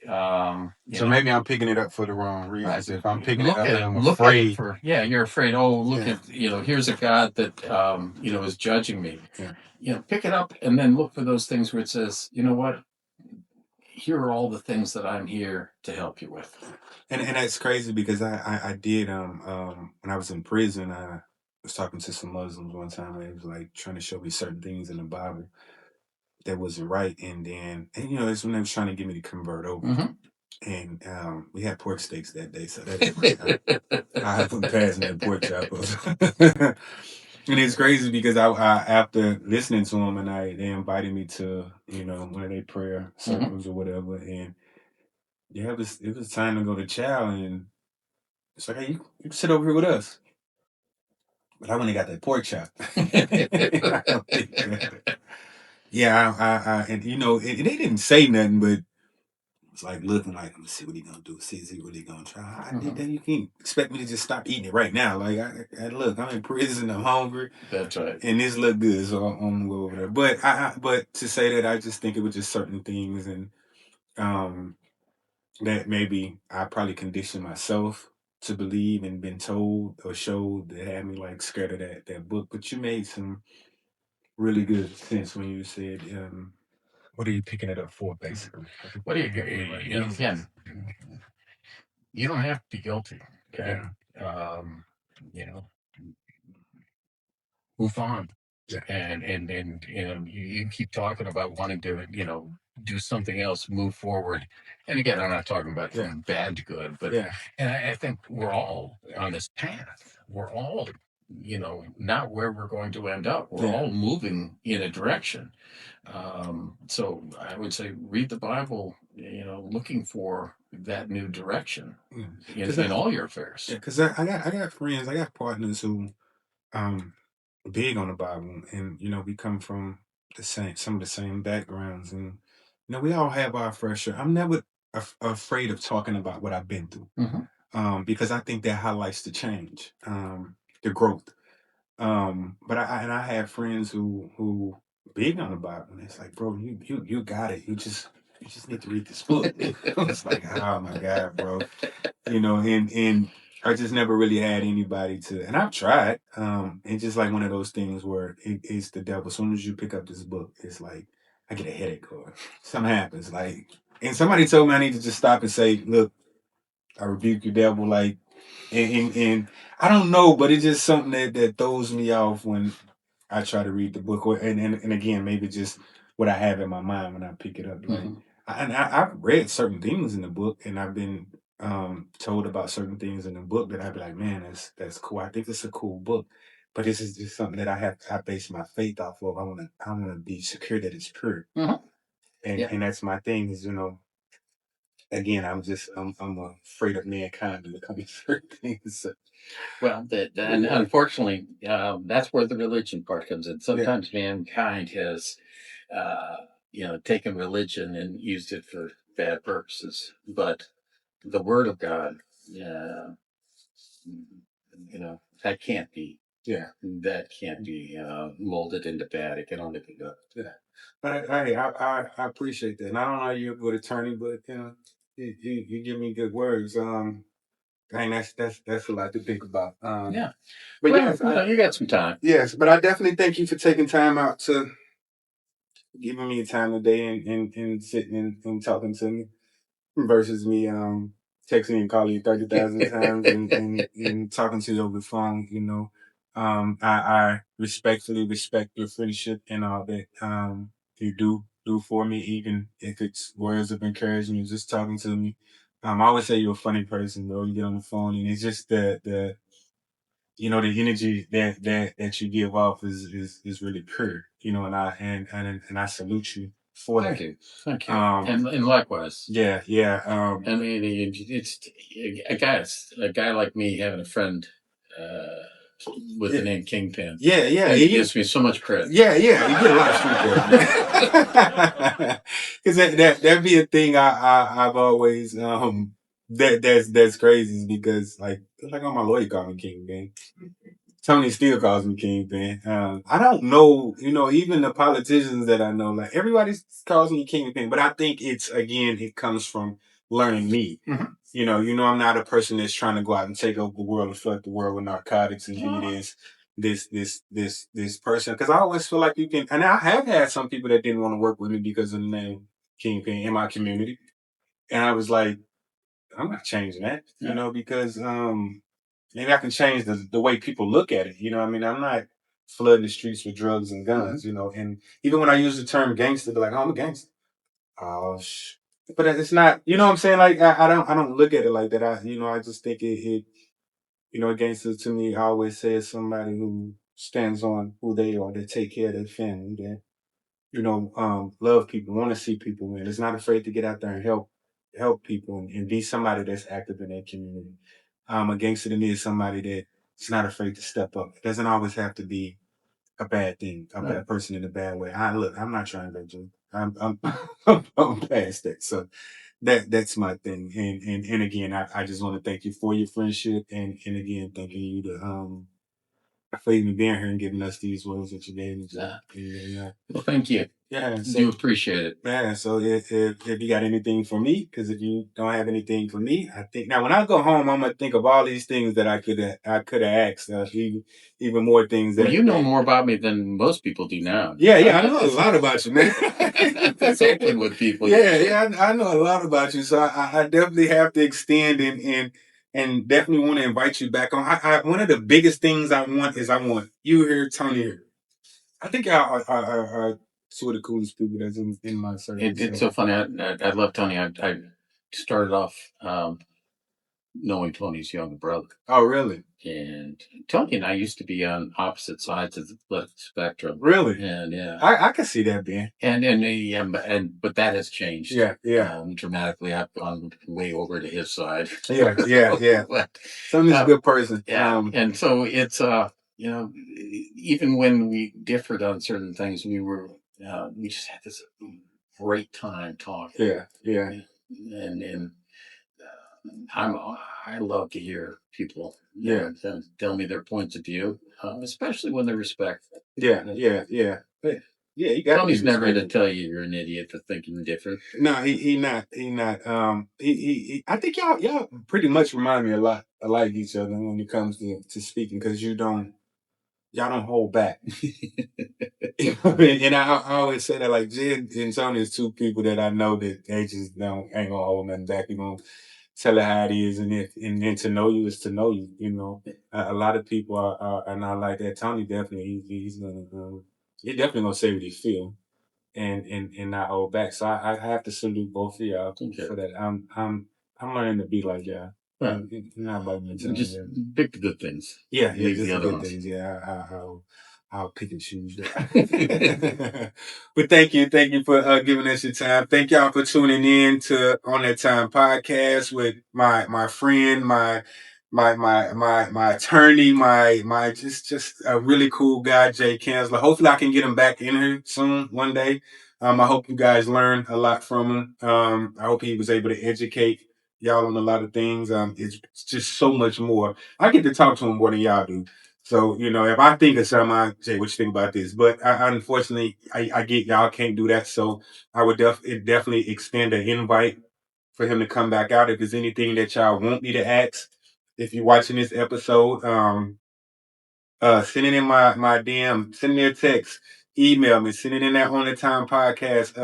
So maybe I'm picking it up for the wrong reasons. right. If I'm picking it up, and I'm Look at it afraid. for you're afraid. Oh, look Yeah. at here's a God that is judging me. Yeah. Pick it up and then look for those things where it says, you know what? Here are all the things that I'm here to help you with. And that's crazy because I did when I was in prison, I was talking to some Muslims one time, and they was like trying to show me certain things in the Bible that wasn't right, and it's when they was trying to get me to convert over. Mhm. And we had pork steaks that day, so that didn't I have them passing that pork chop. And it's crazy because I after listening to them, and they invited me to one of their prayer circles or whatever, and yeah, it was time to go to chow, and it's like, hey, you can sit over here with us. But I only got that pork chop. Yeah, and and they didn't say nothing, but it's like looking like, let me see what he gonna do. See, is he really gonna try? You can't expect me to just stop eating it right now. Like, look, I'm in prison, I'm hungry. That's right. And this look good, so I'm gonna go over there. But but to say that, I just think it was just certain things, and that maybe I probably conditioned myself to believe and been told or showed that had me like scared of that book. But you made some really good sense when you said, what are you picking it up for, basically? What do again? You don't have to be guilty. Okay. Move on. Yeah. And you keep talking about wanting to do something else, move forward. And again, I'm not talking about from bad to good, but and I think we're all on this path. We're all not where we're going to end up. We're all moving in a direction. So I would say read the Bible, looking for that new direction in all your affairs. Yeah, because I got friends, I got partners who big on the Bible, and we come from some of the same backgrounds, and we all have our pressure. I'm never afraid of talking about what I've been through, because I think that highlights the change, the growth. But I have friends who big on the Bible, and it's like, bro, you got it. You just need to read this book. It's like, oh my God, bro. And I just never really had anybody to, and I've tried. It's just like one of those things where it's the devil. As soon as you pick up this book, it's like I get a headache or something happens. Like, and somebody told me I need to just stop and say, look, I rebuke you, devil. Like, and I don't know, but it's just something that throws me off when I try to read the book, and again, maybe just what I have in my mind when I pick it up. Like, I've read certain things in the book, and I've been told about certain things in the book that I'd be like, man, that's cool. I think it's a cool book, but this is just something that I base my faith off of. I wanna be secure that it's pure, and that's my thing. Is again, I'm afraid of mankind and becoming certain things. Well, and unfortunately, that's where the religion part comes in. Sometimes mankind has, taken religion and used it for bad purposes. But the Word of God, that can't be that can't be molded into bad. It can only be good. Yeah. But I appreciate that. And I don't know you're a good attorney, but you give me good words. Dang, that's a lot to think about. Yeah. But Well, yes, you got some time. yes, but I definitely thank you for taking time out to giving me time today and sitting and talking to me versus me texting and calling you 30,000 times and talking to you over the phone. I respectfully respect your friendship and all that you do for me, even if it's words of encouragement, just talking to me. I always say you're a funny person, though. You get on the phone, and it's just the the energy that you give off is really pure. And I salute you for Thank that. you. Thank you. And likewise. Yeah. I mean, it's a guy like me having a friend with the name Kingpin. Yeah. It gives me so much credit. Yeah. You get a lot of street cred. Because that be a thing I've always that's crazy is because like all my lawyer call me Kingpin. Tony still calls me Kingpin. I don't know, even the politicians that I know, like everybody calls me Kingpin, but I think it comes from learning me. Mm-hmm. I'm not a person that's trying to go out and take over the world and flood the world with narcotics and be this person. Because I always feel like you can, and I have had some people that didn't want to work with me because of the name Kingpin in my community, and I was like, I'm not changing that, because maybe I can change the way people look at it. I mean, I'm not flooding the streets with drugs and guns, and even when I use the term gangster, they're like, oh, I'm a gangster. Oh, but it's not, you know what I'm saying? Like, I don't look at it like that. I just think a gangster to me, I always say is somebody who stands on who they are, that take care of their family, that, love people, want to see people win. Is not afraid to get out there and help people and be somebody that's active in their community. A gangster to me is somebody that's not afraid to step up. It doesn't always have to be a bad thing, a bad person in a bad way. I'm not trying to do. I'm I'm past that. So that's my thing. And again, I just want to thank you for your friendship and again thanking you for even being here and giving us these words that you gave me. Well, thank you. Yeah, do appreciate it. Yeah, so if you got anything for me, because if you don't have anything for me, I think now when I go home, I'm gonna think of all these things that I could have asked, even more things that. Well, you know more about me than most people do now. Yeah, I know a lot about you, man. That's open with people. Yeah, I know a lot about you, so I definitely have to extend and definitely want to invite you back on. One of the biggest things I want you here, Tony here. I think are two of the coolest people that's in my circle. It's so funny. I love Tony. I started off knowing Tony's younger brother. Oh, really? And Tony and I used to be on opposite sides of the spectrum. Really? And yeah, I can see that being. But that has changed. Yeah. Dramatically. I've gone way over to his side. Yeah. But Tony's a good person. Yeah, and so it's even when we differed on certain things, we just had this great time talking. Yeah. And I love to hear people tell me their points of view, especially when they're respectful. Yeah. You got. Tony's never going to tell you you're an idiot for thinking different. No, he not. He. I think y'all pretty much remind me a lot alike each other when it comes to speaking, because y'all don't hold back. And I always say that, like, Jay and Tony is two people that I know that they just ain't gonna hold nothing back. You're gonna tell it how it is, and then to know you is to know you. A lot of people are not like that. Tony definitely he's definitely gonna say what he feel, and not hold back. So I have to salute both of y'all for that. I'm learning to be like y'all. Not about me. Just pick the good things. Yeah, just the other good ones. things. Yeah, I'll pick and choose that. But thank you for giving us your time. Thank y'all for tuning in to On That Time podcast with my friend, my attorney, my just a really cool guy, Jay Kanzler. Hopefully I can get him back in here soon one day. I hope you guys learned a lot from him. I hope he was able to educate y'all on a lot of things. It's just so much more. I get to talk to him more than y'all do. So, if I think of something, Jay, what you think about this? But unfortunately, I get y'all can't do that. So I would definitely extend an invite for him to come back out. If there's anything that y'all want me to ask, if you're watching this episode, send it in my DM, send me a text, email me, send it in that On the Time podcast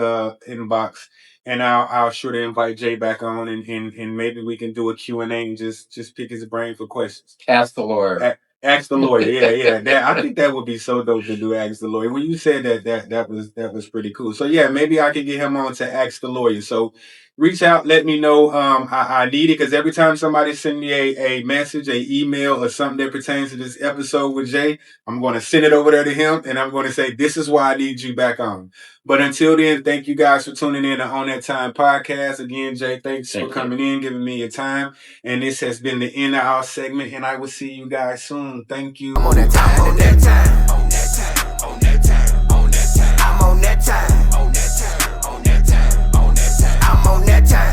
inbox, and I'll sure to invite Jay back on, and maybe we can do a Q&A and just pick his brain for questions. Ask the lawyer. Ask the lawyer, yeah. I think that would be so dope to do. Ask the lawyer. When you said that was pretty cool. So yeah, maybe I could get him on to ask the lawyer. So reach out, let me know. I need it because every time somebody send me a message, a email, or something that pertains to this episode with Jay, I'm going to send it over there to him, and I'm going to say, this is why I need you back on. But until then, thank you guys for tuning in to On That Time podcast. Again, Jay, thanks for coming in, giving me your time. And this has been the In or Out segment, and I will see you guys soon. Thank you. I'm on that time, on that time, on that time, on that time, on that time. I'm on that time, on that time, on that time, on that time. I'm on that time.